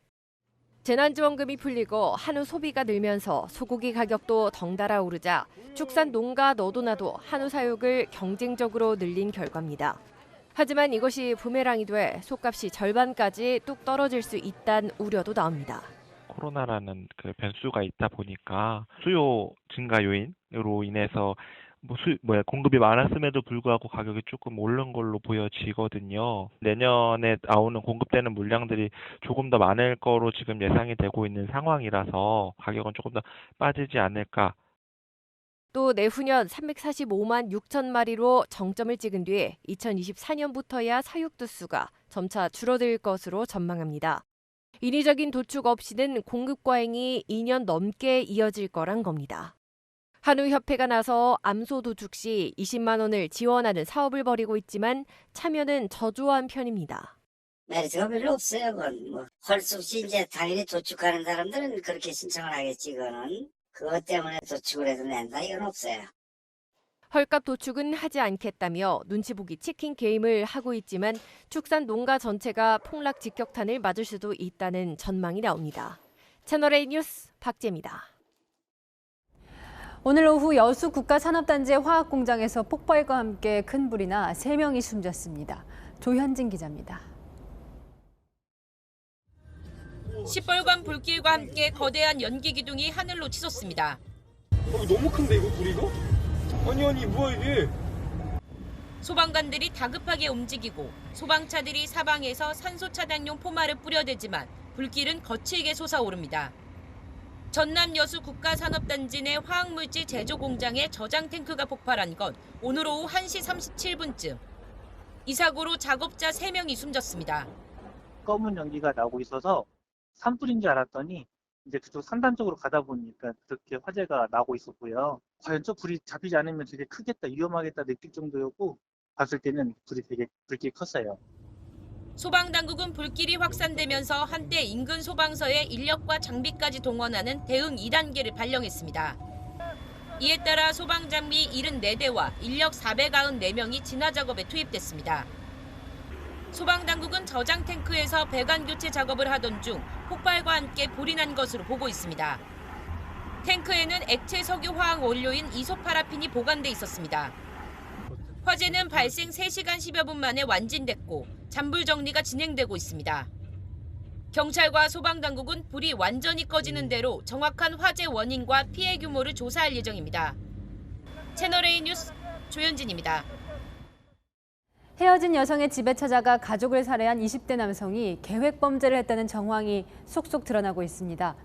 재난지원금이 풀리고 한우 소비가 늘면서 소고기 가격도 덩달아 오르자 축산 농가 너도나도 한우 사육을 경쟁적으로 늘린 결과입니다. 하지만 이것이 부메랑이 돼 소값이 절반까지 뚝 떨어질 수 있다는 우려도 나옵니다. 코로나라는 그 변수가 있다 보니까 수요 증가 요인으로 인해서 공급이 많았음에도 불구하고 가격이 조금 오른 걸로 보여지거든요. 내년에 나오는 공급되는 물량들이 조금 더 많을 거로 지금 예상이 되고 있는 상황이라서 가격은 조금 더 빠지지 않을까. 또 내후년 345만 6천 마리로 정점을 찍은 뒤에 2024년부터야 사육 두수가 점차 줄어들 것으로 전망합니다. 인위적인 도축 없이는 공급 과잉이 2년 넘게 이어질 거란 겁니다. 한우협회가 나서 암소 도축 시 20만 원을 지원하는 사업을 벌이고 있지만 참여는 저조한 편입니다. 메리트가 별로 없어요. 그건 할 수 없이 이제 당연히 도축하는 사람들은 그렇게 신청을 하겠지. 이거는 그것 때문에 도축을 해서 낸다 이건 없어요. 헐값 도축은 하지 않겠다며 눈치 보기 치킨 게임을 하고 있지만 축산 농가 전체가 폭락 직격탄을 맞을 수도 있다는 전망이 나옵니다. 채널A 뉴스 박재입니다. 오늘 오후 여수 국가산업단지의 화학공장에서 폭발과 함께 큰 불이 나 3명이 숨졌습니다. 조현진 기자입니다. 시뻘건 불길과 함께 거대한 연기 기둥이 하늘로 치솟습니다. 너무 큰데 이거 불이 이거? 아니 뭐야 이게? 소방관들이 다급하게 움직이고 소방차들이 사방에서 산소 차단용 포마를 뿌려대지만 불길은 거칠게 솟아오릅니다. 전남 여수 국가산업단지 내 화학물질 제조 공장에 저장 탱크가 폭발한 건 오늘 오후 1시 37분쯤. 이 사고로 작업자 3명이 숨졌습니다. 검은 연기가 나고 있어서 산불인 줄 알았더니 이제 그쪽 산단 쪽으로 가다 보니까 그렇게 화재가 나고 있었고요. 과연 저 불이 잡히지 않으면 되게 크겠다, 위험하겠다 느낄 정도였고 봤을 때는 불이 되게 붉게 컸어요. 소방당국은 불길이 확산되면서 한때 인근 소방서에 인력과 장비까지 동원하는 대응 2단계를 발령했습니다. 이에 따라 소방장비 74대와 인력 494명이 진화 작업에 투입됐습니다. 소방당국은 저장 탱크에서 배관 교체 작업을 하던 중 폭발과 함께 불이 난 것으로 보고 있습니다. 탱크에는 액체 석유 화학 원료인 이소파라핀이 보관돼 있었습니다. 화재는 발생 3시간 10여 분 만에 완진됐고 잔불 정리가 진행되고 있습니다. 경찰과 소방당국은 불이 완전히 꺼지는 대로 정확한 화재 원인과 피해 규모를 조사할 예정입니다. 채널A 뉴스 조현진입니다. 헤어진 여성의 집에 찾아가 가족을 살해한 20대 남성이 계획 범죄를 했다는 정황이 속속 드러나고 있습니다.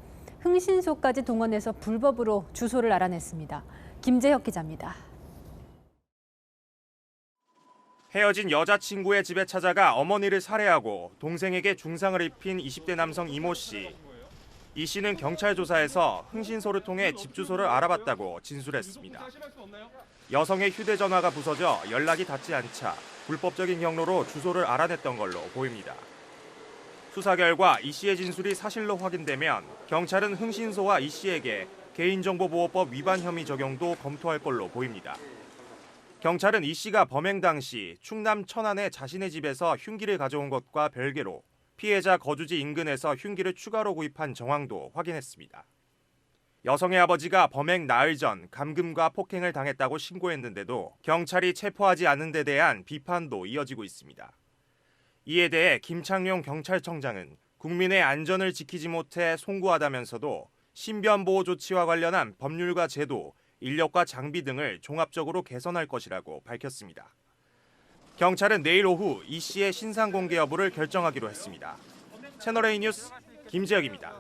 흥신소까지 동원해서 불법으로 주소를 알아냈습니다. 김재혁 기자입니다. 헤어진 여자친구의 집에 찾아가 어머니를 살해하고 동생에게 중상을 입힌 20대 남성 이모 씨. 이 씨는 경찰 조사에서 흥신소를 통해 집 주소를 알아봤다고 진술했습니다. 여성의 휴대전화가 부서져 연락이 닿지 않자 불법적인 경로로 주소를 알아냈던 걸로 보입니다. 수사 결과 이 씨의 진술이 사실로 확인되면 경찰은 흥신소와 이 씨에게 개인정보보호법 위반 혐의 적용도 검토할 걸로 보입니다. 경찰은 이 씨가 범행 당시 충남 천안의 자신의 집에서 흉기를 가져온 것과 별개로 피해자 거주지 인근에서 흉기를 추가로 구입한 정황도 확인했습니다. 여성의 아버지가 범행 나흘 전 감금과 폭행을 당했다고 신고했는데도 경찰이 체포하지 않은 데 대한 비판도 이어지고 있습니다. 이에 대해 김창룡 경찰청장은 국민의 안전을 지키지 못해 송구하다면서도 신변보호 조치와 관련한 법률과 제도, 인력과 장비 등을 종합적으로 개선할 것이라고 밝혔습니다. 경찰은 내일 오후 이 씨의 신상 공개 여부를 결정하기로 했습니다. 채널A 뉴스 김재혁입니다.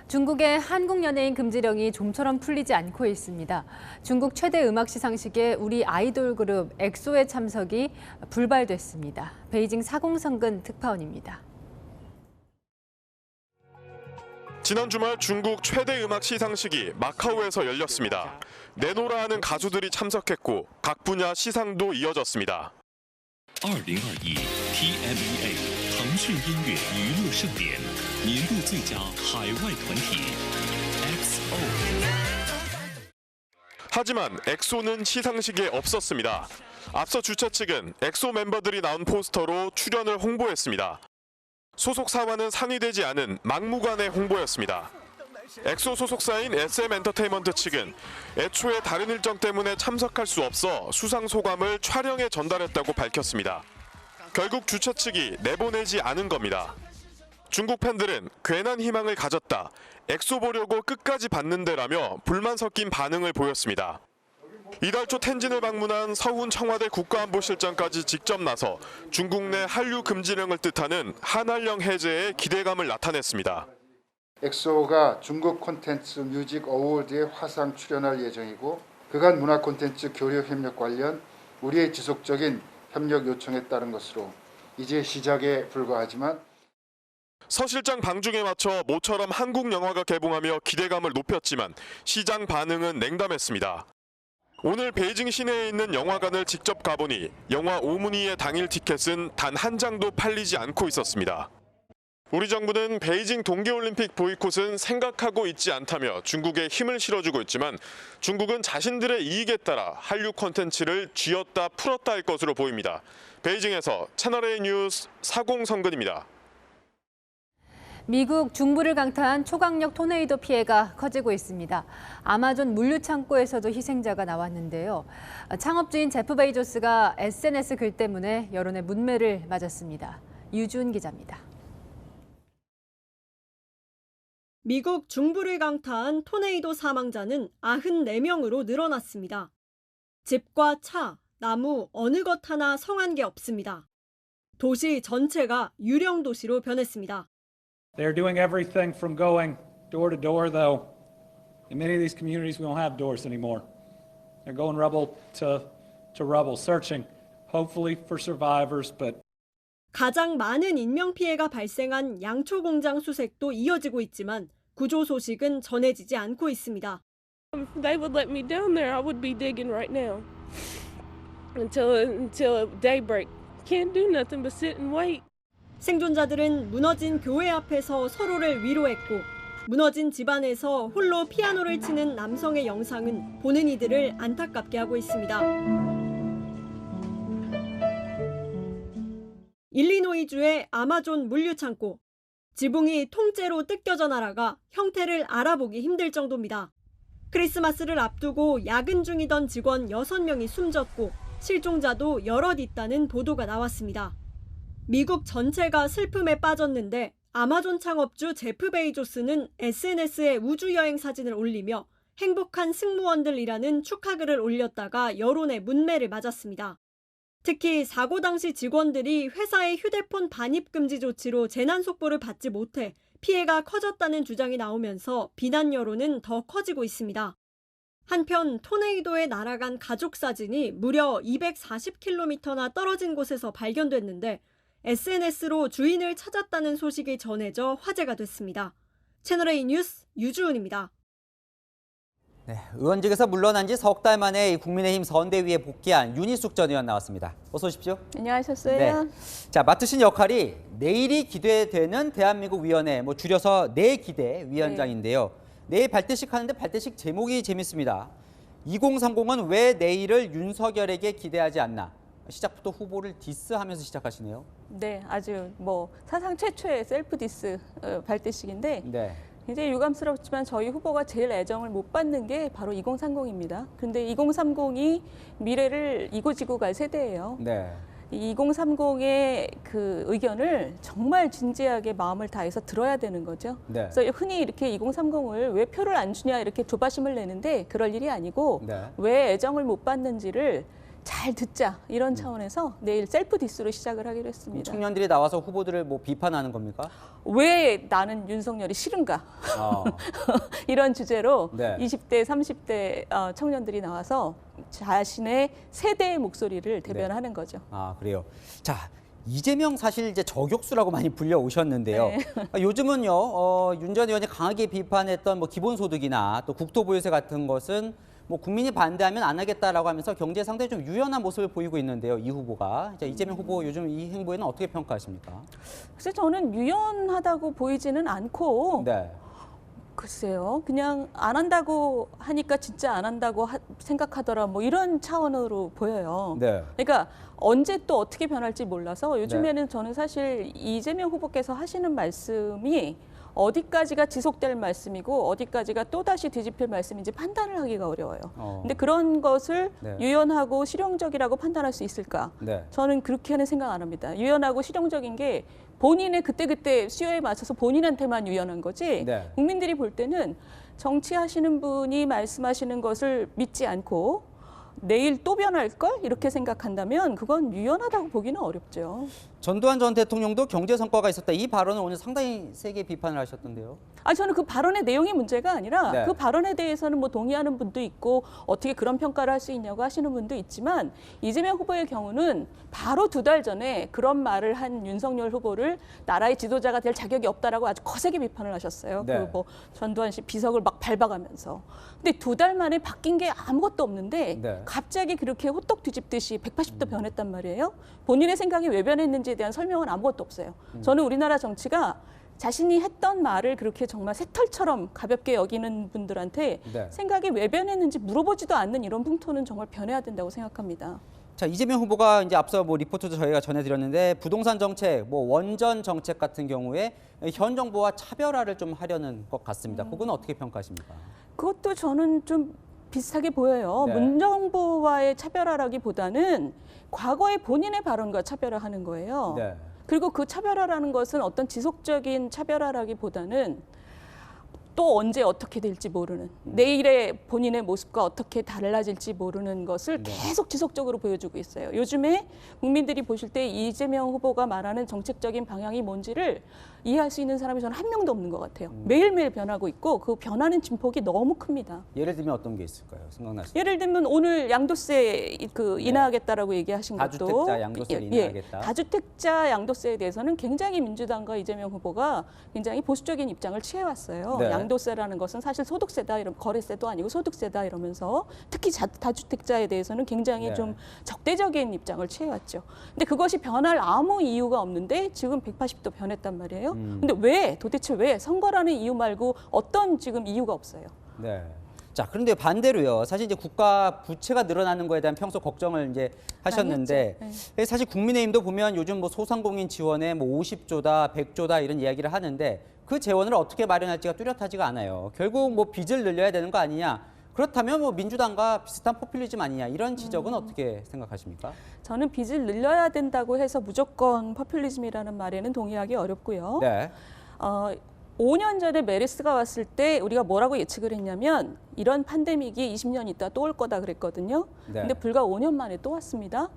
중국의 한국 연예인 금지령이 좀처럼 풀리지 않고 있습니다. 중국 최대 음악 시상식에 우리 아이돌 그룹 엑소의 참석이 불발됐습니다. 베이징 사공성근 특파원입니다. 지난 주말 중국 최대 음악 시상식이 마카오에서 열렸습니다. 내노라 하는 가수들이 참석했고 각 분야 시상도 이어졌습니다. 2021 TMEA 腾讯音乐娱乐盛典年度最佳海外团体 XO。 하지만 엑소는 시상식에 없었습니다. 앞서 주최 측은 엑소 멤버들이 나온 포스터로 출연을 홍보했습니다. 소속사와는 상의되지 않은 막무가내 홍보였습니다. 엑소 소속사인 SM엔터테인먼트 측은 애초에 다른 일정 때문에 참석할 수 없어 수상 소감을 촬영에 전달했다고 밝혔습니다. 결국 주최 측이 내보내지 않은 겁니다. 중국 팬들은 괜한 희망을 가졌다, 엑소 보려고 끝까지 봤는데라며 불만 섞인 반응을 보였습니다. 이달 초 텐진을 방문한 서훈 청와대 국가안보실장까지 직접 나서 중국 내 한류 금지령을 뜻하는 한한령 해제에 기대감을 나타냈습니다. 엑소가 중국 콘텐츠 뮤직 어워드에 화상 출연할 예정이고 그간 문화 콘텐츠 교류 협력 관련 우리의 지속적인 협력 요청에 따른 것으로 이제 시작에 불과하지만 서 실장 방중에 맞춰 모처럼 한국 영화가 개봉하며 기대감을 높였지만 시장 반응은 냉담했습니다. 오늘 베이징 시내에 있는 영화관을 직접 가보니 영화 오므니의 당일 티켓은 단 한 장도 팔리지 않고 있었습니다. 우리 정부는 베이징 동계올림픽 보이콧은 생각하고 있지 않다며 중국에 힘을 실어주고 있지만 중국은 자신들의 이익에 따라 한류 콘텐츠를 쥐었다 풀었다 할 것으로 보입니다. 베이징에서 채널A 뉴스 사공성근입니다. 미국 중부를 강타한 초강력 토네이도 피해가 커지고 있습니다. 아마존 물류창고에서도 희생자가 나왔는데요. 창업주인 제프 베이조스가 SNS 글 때문에 여론의 문매를 맞았습니다. 유준 기자입니다. 미국 중부를 강타한 토네이도 사망자는 94명으로 늘어났습니다. 집과 차, 나무, 어느 것 하나 성한 게 없습니다. 도시 전체가 유령 도시로 변했습니다. They're doing everything from going door to door, though. In many of these communities, we don't have doors anymore. They're going rubble to rubble, searching, hopefully for survivors, but 가장 많은 인명피해가 발생한 양초 공장 수색도 이어지고 있지만 구조 소식은 전해지지 않고 있습니다. If they would let me down there, I would be digging right now until daybreak. Can't do nothing but sit and wait. 생존자들은 무너진 교회 앞에서 서로를 위로했고 무너진 집안에서 홀로 피아노를 치는 남성의 영상은 보는 이들을 안타깝게 하고 있습니다. 일리노이주의 아마존 물류창고. 지붕이 통째로 뜯겨져 날아가 형태를 알아보기 힘들 정도입니다. 크리스마스를 앞두고 야근 중이던 직원 6명이 숨졌고 실종자도 여럿 있다는 보도가 나왔습니다. 미국 전체가 슬픔에 빠졌는데 아마존 창업주 제프 베이조스는 SNS에 우주여행 사진을 올리며 행복한 승무원들이라는 축하글을 올렸다가 여론의 문매를 맞았습니다. 특히 사고 당시 직원들이 회사의 휴대폰 반입 금지 조치로 재난 속보를 받지 못해 피해가 커졌다는 주장이 나오면서 비난 여론은 더 커지고 있습니다. 한편 토네이도에 날아간 가족 사진이 무려 240km나 떨어진 곳에서 발견됐는데 SNS로 주인을 찾았다는 소식이 전해져 화제가 됐습니다. 채널A 뉴스 유주은입니다. 네, 의원직에서 물러난 지 석 달 만에 국민의힘 선대위에 복귀한 윤희숙 전 의원 나왔습니다. 어서 오십시오. 안녕하셨어요. 네. 자, 맡으신 역할이 내일이 기대되는 대한민국 위원회, 줄여서 내기대 위원장인데요. 내일 발대식 하는데 발대식 제목이 재밌습니다. 2030은 왜 내일을 윤석열에게 기대하지 않나? 시작부터 후보를 디스하면서 시작하시네요. 네, 아주 사상 최초의 셀프 디스 발대식인데 네. 굉장히 유감스럽지만 저희 후보가 제일 애정을 못 받는 게 바로 2030입니다. 그런데 2030이 미래를 이고지고 갈 세대예요. 네. 2030의 그 의견을 정말 진지하게 마음을 다해서 들어야 되는 거죠. 네. 그래서 흔히 이렇게 2030을 왜 표를 안 주냐 이렇게 조바심을 내는데 그럴 일이 아니고 네. 왜 애정을 못 받는지를 잘 듣자 이런 차원에서 내일 셀프 디스로 시작을 하기로 했습니다. 청년들이 나와서 후보들을 비판하는 겁니까? 왜 나는 윤석열이 싫은가? 이런 주제로 네. 20대, 30대 청년들이 나와서 자신의 세대의 목소리를 대변하는 거죠. 아, 그래요. 자, 이재명 사실 이제 저격수라고 많이 불려 오셨는데요. 네. 요즘은요, 윤 전 의원이 강하게 비판했던 기본소득이나 또 국토보유세 같은 것은 국민이 반대하면 안 하겠다라고 하면서 경제에 상당히 좀 유연한 모습을 보이고 있는데요. 이 후보가. 자, 이재명 후보 요즘 이 행보에는 어떻게 평가하십니까? 글쎄 저는 유연하다고 보이지는 않고 네. 글쎄요. 그냥 안 한다고 하니까 진짜 안 한다고 생각하더라 이런 차원으로 보여요. 네. 그러니까 언제 또 어떻게 변할지 몰라서 요즘에는 네. 저는 사실 이재명 후보께서 하시는 말씀이 어디까지가 지속될 말씀이고 어디까지가 또다시 뒤집힐 말씀인지 판단을 하기가 어려워요. 근데 그런 것을 네. 유연하고 실용적이라고 판단할 수 있을까? 네. 저는 그렇게는 생각 안 합니다. 유연하고 실용적인 게 본인의 그때그때 수요에 맞춰서 본인한테만 유연한 거지 네. 국민들이 볼 때는 정치하시는 분이 말씀하시는 것을 믿지 않고 내일 또 변할걸? 이렇게 생각한다면 그건 유연하다고 보기는 어렵죠. 전두환 전 대통령도 경제 성과가 있었다. 이 발언을 오늘 상당히 세게 비판을 하셨던데요. 저는 그 발언의 내용이 문제가 아니라 네. 그 발언에 대해서는 동의하는 분도 있고 어떻게 그런 평가를 할 수 있냐고 하시는 분도 있지만 이재명 후보의 경우는 바로 2달 전에 그런 말을 한 윤석열 후보를 나라의 지도자가 될 자격이 없다라고 아주 거세게 비판을 하셨어요. 네. 그 전두환 씨 비석을 막 밟아가면서. 근데 2달 만에 바뀐 게 아무것도 없는데 네. 갑자기 그렇게 호떡 뒤집듯이 180도 변했단 말이에요. 본인의 생각이 왜 변했는지에 대한 설명은 아무것도 없어요. 저는 우리나라 정치가 자신이 했던 말을 그렇게 정말 새털처럼 가볍게 여기는 분들한테 네. 생각이 왜 변했는지 물어보지도 않는 이런 풍토는 정말 변해야 된다고 생각합니다. 자, 이재명 후보가 이제 앞서 리포트도 저희가 전해드렸는데 부동산 정책, 원전 정책 같은 경우에 현 정부와 차별화를 좀 하려는 것 같습니다. 그건 어떻게 평가하십니까? 그것도 저는 좀 비슷하게 보여요. 네. 문정부와의 차별화라기보다는 과거의 본인의 발언과 차별화하는 거예요. 네. 그리고 그 차별화라는 것은 어떤 지속적인 차별화라기보다는 또 언제 어떻게 될지 모르는 내일의 본인의 모습과 어떻게 달라질지 모르는 것을 계속 지속적으로 보여주고 있어요. 요즘에 국민들이 보실 때 이재명 후보가 말하는 정책적인 방향이 뭔지를 이해할 수 있는 사람이 저는 한 명도 없는 것 같아요. 매일매일 변하고 있고 그 변하는 진폭이 너무 큽니다. 예를 들면 어떤 게 있을까요? 생각나시죠? 예를 들면 오늘 양도세 인하하겠다라고 얘기하신 것도 다주택자 양도세를 인하하겠다. 다주택자 양도세에 대해서는 굉장히 민주당과 이재명 후보가 굉장히 보수적인 입장을 취해왔어요. 네. 양도세라는 것은 사실 소득세다, 거래세도 아니고 소득세다 이러면서 특히 다주택자에 대해서는 굉장히 네. 좀 적대적인 입장을 취해왔죠. 근데 그것이 변할 아무 이유가 없는데 지금 180도 변했단 말이에요. 근데 왜 도대체 왜 선거라는 이유 말고 어떤 지금 이유가 없어요. 네. 자, 그런데 반대로요. 사실 이제 국가 부채가 늘어나는 거에 대한 평소 걱정을 이제 하셨는데 사실 국민의힘도 보면 요즘 소상공인 지원에 50조다, 100조다 이런 이야기를 하는데 그 재원을 어떻게 마련할지가 뚜렷하지가 않아요. 결국 빚을 늘려야 되는 거 아니냐. 그렇다면 민주당과 비슷한 포퓰리즘 아니냐 이런 지적은 어떻게 생각하십니까? 저는 빚을 늘려야 된다고 해서 무조건 포퓰리즘이라는 말에는 동의하기 어렵고요. 네. 5년 전에 메르스가 왔을 때 우리가 뭐라고 예측을 했냐면 이런 팬데믹이 20년 있다 또 올 거다 그랬거든요. 네. 근데 불과 5년 만에 또 왔습니다.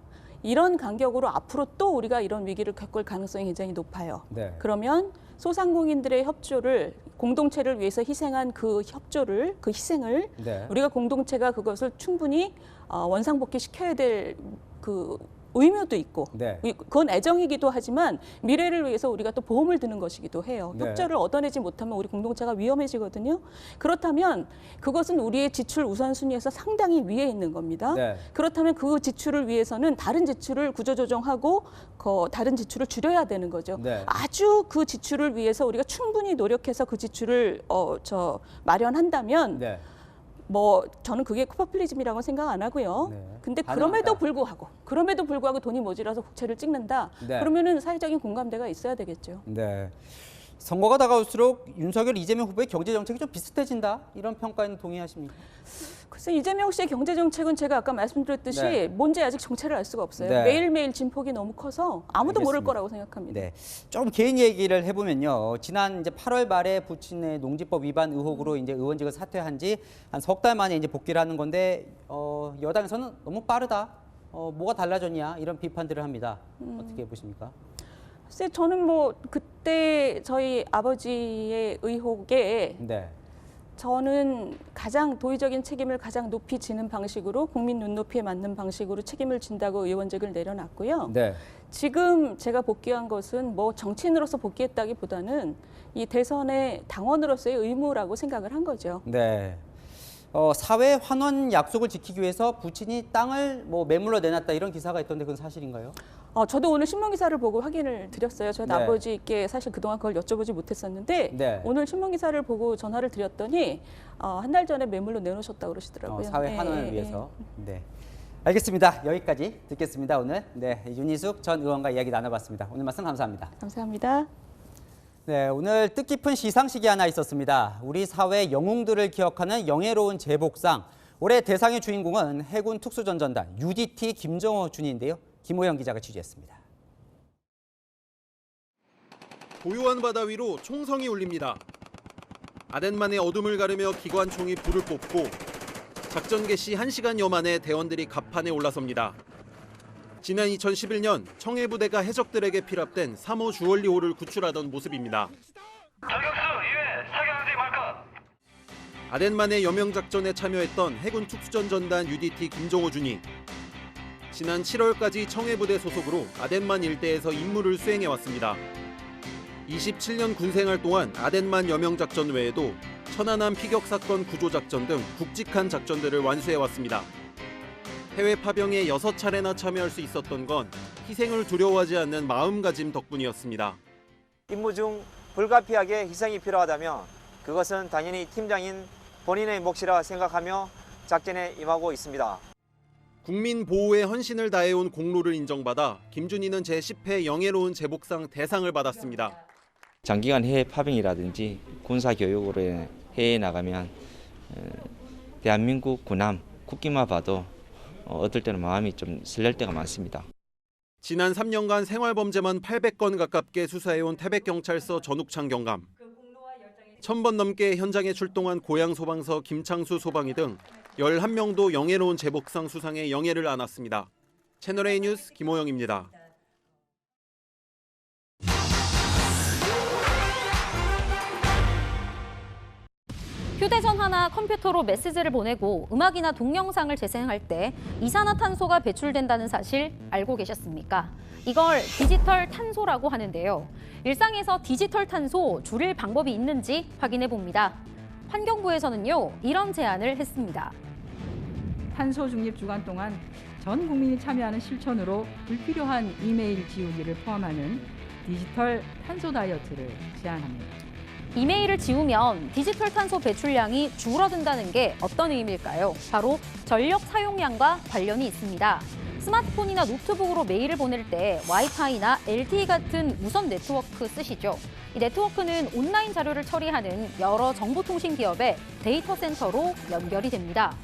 이런 간격으로 앞으로 또 우리가 이런 위기를 겪을 가능성이 굉장히 높아요. 네. 그러면 소상공인들의 협조를 공동체를 위해서 희생한 그 협조를 그 희생을 네. 우리가 공동체가 그것을 충분히 원상복귀 시켜야 될 그 의무도 있고 네. 그건 애정이기도 하지만 미래를 위해서 우리가 또 보험을 드는 것이기도 해요. 네. 협조를 얻어내지 못하면 우리 공동체가 위험해지거든요. 그렇다면 그것은 우리의 지출 우선순위에서 상당히 위에 있는 겁니다. 네. 그렇다면 그 지출을 위해서는 다른 지출을 구조조정하고 다른 지출을 줄여야 되는 거죠. 네. 아주 그 지출을 위해서 우리가 충분히 노력해서 그 지출을 마련한다면 네. 뭐 저는 그게 포퓰리즘이라고 생각 안 하고요. 네. 근데 가능하다. 그럼에도 불구하고 돈이 모자라서 국채를 찍는다. 네. 그러면은 사회적인 공감대가 있어야 되겠죠. 네. 선거가 다가올수록 윤석열, 이재명 후보의 경제 정책이 좀 비슷해진다 이런 평가에는 동의하십니까? 글쎄 이재명 씨의 경제 정책은 제가 아까 말씀드렸듯이 네. 뭔지 아직 정체를 알 수가 없어요. 네. 매일매일 진폭이 너무 커서 아무도 모를 알겠습니다. 거라고 생각합니다. 네. 조금 개인 얘기를 해보면요. 지난 이제 8월 말에 부친의 농지법 위반 의혹으로 이제 의원직을 사퇴한 지 한 석 달 만에 이제 복귀를 하는 건데 여당에서는 너무 빠르다. 뭐가 달라졌냐 이런 비판들을 합니다. 어떻게 보십니까? 글쎄 저는 뭐 그때 저희 아버지의 의혹에 네. 저는 가장 도의적인 책임을 가장 높이 지는 방식으로 국민 눈높이에 맞는 방식으로 책임을 진다고 의원직을 내려놨고요. 네. 지금 제가 복귀한 것은 뭐 정치인으로서 복귀했다기보다는 이 대선의 당원으로서의 의무라고 생각을 한 거죠. 네. 사회 환원 약속을 지키기 위해서 부친이 땅을 뭐 매물로 내놨다 이런 기사가 있던데 그건 사실인가요? 저도 오늘 신문 기사를 보고 확인을 드렸어요. 저희 네. 아버지께 사실 그동안 그걸 여쭤보지 못했었는데 네. 오늘 신문 기사를 보고 전화를 드렸더니 한 달 전에 매물로 내놓으셨다고 그러시더라고요. 사회 환원을 위해서. 네. 알겠습니다. 여기까지 듣겠습니다. 오늘 윤희숙 전 의원과 이야기 나눠봤습니다. 오늘 말씀 감사합니다. 감사합니다. 네, 오늘 뜻깊은 시상식이 하나 있었습니다. 우리 사회 영웅들을 기억하는 영예로운 제복상. 올해 대상의 주인공은 해군 특수전전단 UDT 김정호 준이인데요. 김호영 기자가 취재했습니다. 고요한 바다 위로 총성이 울립니다. 아덴만의 어둠을 가르며 기관총이 불을 뿜고 작전 개시 1시간여 만에 대원들이 갑판에 올라섭니다. 지난 2011년 청해부대가 해적들에게 피랍된 3호 주얼리호를 구출하던 모습입니다. 아덴만의 여명작전에 참여했던 해군 특수전전단 UDT 김정호 준이 지난 7월까지 청해부대 소속으로 아덴만 일대에서 임무를 수행해왔습니다. 27년 군생활 동안 아덴만 여명작전 외에도 천안함 피격사건 구조작전 등 굵직한 작전들을 완수해왔습니다. 해외 파병에 6차례나 참여할 수 있었던 건 희생을 두려워하지 않는 마음가짐 덕분이었습니다. 임무 중 불가피하게 희생이 필요하다면 그것은 당연히 팀장인 본인의 몫이라 생각하며 작전에 임하고 있습니다. 국민 보호에 헌신을 다해온 공로를 인정받아 김준희는 제10회 영예로운 제복상 대상을 받았습니다. 장기간 해외 파병이라든지 군사 교육으로 해외에 나가면 대한민국 군함 국기만 봐도 어떨 때는 마음이 좀 설렐 때가 많습니다. 지난 3년간 생활범죄만 800건 가깝게 수사해온 태백경찰서 전욱창 경감. 1000번 넘게 현장에 출동한 고양소방서 김창수 소방이 등 11명도 영예로운 제복상 수상에 영예를 안았습니다. 채널A 뉴스 김호영입니다. 휴대전 하나 컴퓨터로 메시지를 보내고 음악이나 동영상을 재생할 때 이산화탄소가 배출된다는 사실 알고 계셨습니까? 이걸 디지털 탄소라고 하는데요. 일상에서 디지털 탄소 줄일 방법이 있는지 확인해 봅니다. 환경부에서는요, 이런 제안을 했습니다. 탄소 중립 주간 동안 전 국민이 참여하는 실천으로 불필요한 이메일 지우기를 포함하는 디지털 탄소 다이어트를 제안합니다. 이메일을 지우면 디지털 탄소 배출량이 줄어든다는 게 어떤 의미일까요? 바로 전력 사용량과 관련이 있습니다. 스마트폰이나 노트북으로 메일을 보낼 때 와이파이나 LTE 같은 무선 네트워크 쓰시죠. 이 네트워크는 온라인 자료를 처리하는 여러 정보통신 기업의 데이터 센터로 연결이 됩니다.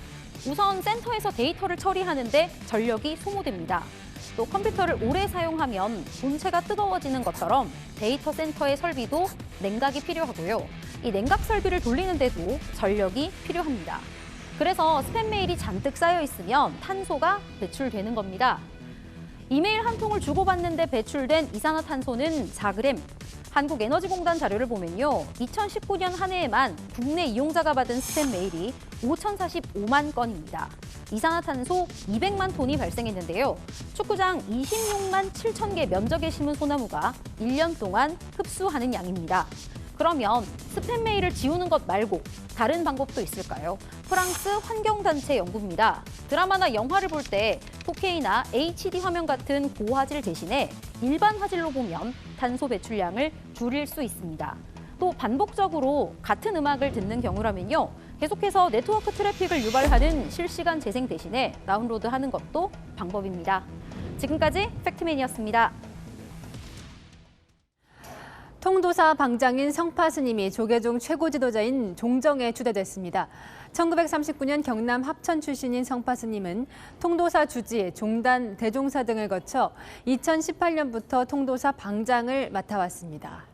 우선 센터에서 데이터를 처리하는데 전력이 소모됩니다. 또 컴퓨터를 오래 사용하면 본체가 뜨거워지는 것처럼 데이터 센터의 설비도 냉각이 필요하고요. 이 냉각 설비를 돌리는데도 전력이 필요합니다. 그래서 스팸 메일이 잔뜩 쌓여 있으면 탄소가 배출되는 겁니다. 이메일 한 통을 주고받는데 배출된 이산화탄소는 4g. 한국에너지공단 자료를 보면요. 2019년 한 해에만 국내 이용자가 받은 스팸 메일이 5,045만 건입니다. 이산화탄소 200만 톤이 발생했는데요. 축구장 26만 7천 개 면적에 심은 소나무가 1년 동안 흡수하는 양입니다. 그러면 스팸 메일을 지우는 것 말고 다른 방법도 있을까요? 프랑스 환경단체 연구입니다. 드라마나 영화를 볼 때 4K나 HD 화면 같은 고화질 대신에 일반 화질로 보면 탄소 배출량을 줄일 수 있습니다. 또 반복적으로 같은 음악을 듣는 경우라면요. 계속해서 네트워크 트래픽을 유발하는 실시간 재생 대신에 다운로드하는 것도 방법입니다. 지금까지 팩트맨이었습니다. 통도사 방장인 성파 스님이 조계종 최고 지도자인 종정에 추대됐습니다. 1939년 경남 합천 출신인 성파 스님은 통도사 주지, 종단, 대종사 등을 거쳐 2018년부터 통도사 방장을 맡아왔습니다.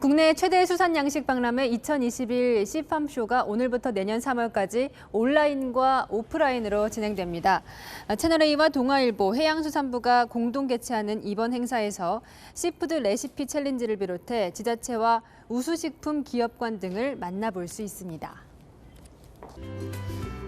국내 최대 수산 양식 박람회 2021 시팜쇼가 오늘부터 내년 3월까지 온라인과 오프라인으로 진행됩니다. 채널A와 동아일보, 해양수산부가 공동 개최하는 이번 행사에서 시푸드 레시피 챌린지를 비롯해 지자체와 우수식품 기업관 등을 만나볼 수 있습니다.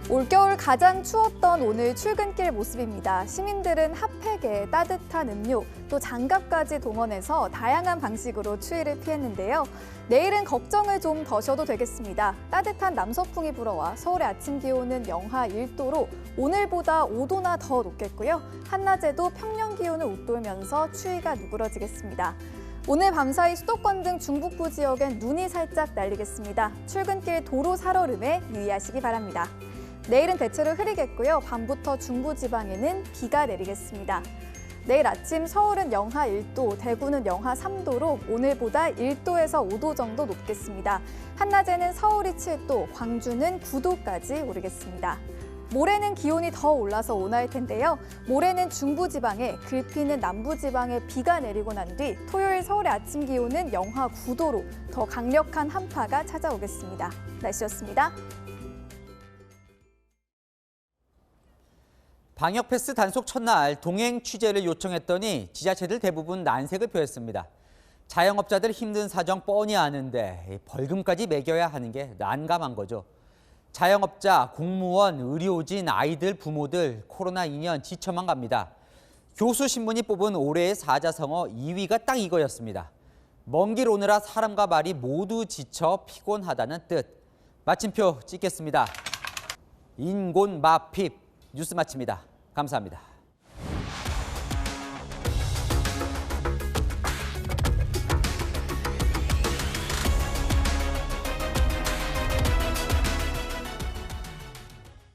올겨울 가장 추웠던 오늘 출근길 모습입니다. 시민들은 핫팩에 따뜻한 음료, 또 장갑까지 동원해서 다양한 방식으로 추위를 피했는데요. 내일은 걱정을 좀 더셔도 되겠습니다. 따뜻한 남서풍이 불어와 서울의 아침 기온은 영하 1도로 오늘보다 5도나 더 높겠고요. 한낮에도 평년 기온을 웃돌면서 추위가 누그러지겠습니다. 오늘 밤사이 수도권 등 중북부 지역엔 눈이 살짝 날리겠습니다. 출근길 도로 살얼음에 유의하시기 바랍니다. 내일은 대체로 흐리겠고요. 밤부터 중부지방에는 비가 내리겠습니다. 내일 아침 서울은 영하 1도, 대구는 영하 3도로 오늘보다 1도에서 5도 정도 높겠습니다. 한낮에는 서울이 7도, 광주는 9도까지 오르겠습니다. 모레는 기온이 더 올라서 온화할 텐데요. 모레는 중부지방에, 글피는 남부지방에 비가 내리고 난 뒤 토요일 서울의 아침 기온은 영하 9도로 더 강력한 한파가 찾아오겠습니다. 날씨였습니다. 방역 패스 단속 첫날 동행 취재를 요청했더니 지자체들 대부분 난색을 표했습니다. 자영업자들 힘든 사정 뻔히 아는데 벌금까지 매겨야 하는 게 난감한 거죠. 자영업자, 공무원, 의료진, 아이들, 부모들 코로나 2년 지쳐만 갑니다. 교수신문이 뽑은 올해의 사자성어 2위가 딱 이거였습니다. 먼 길 오느라 사람과 말이 모두 지쳐 피곤하다는 뜻. 마침표 찍겠습니다. 인곤마핍. 뉴스 마칩니다. 감사합니다.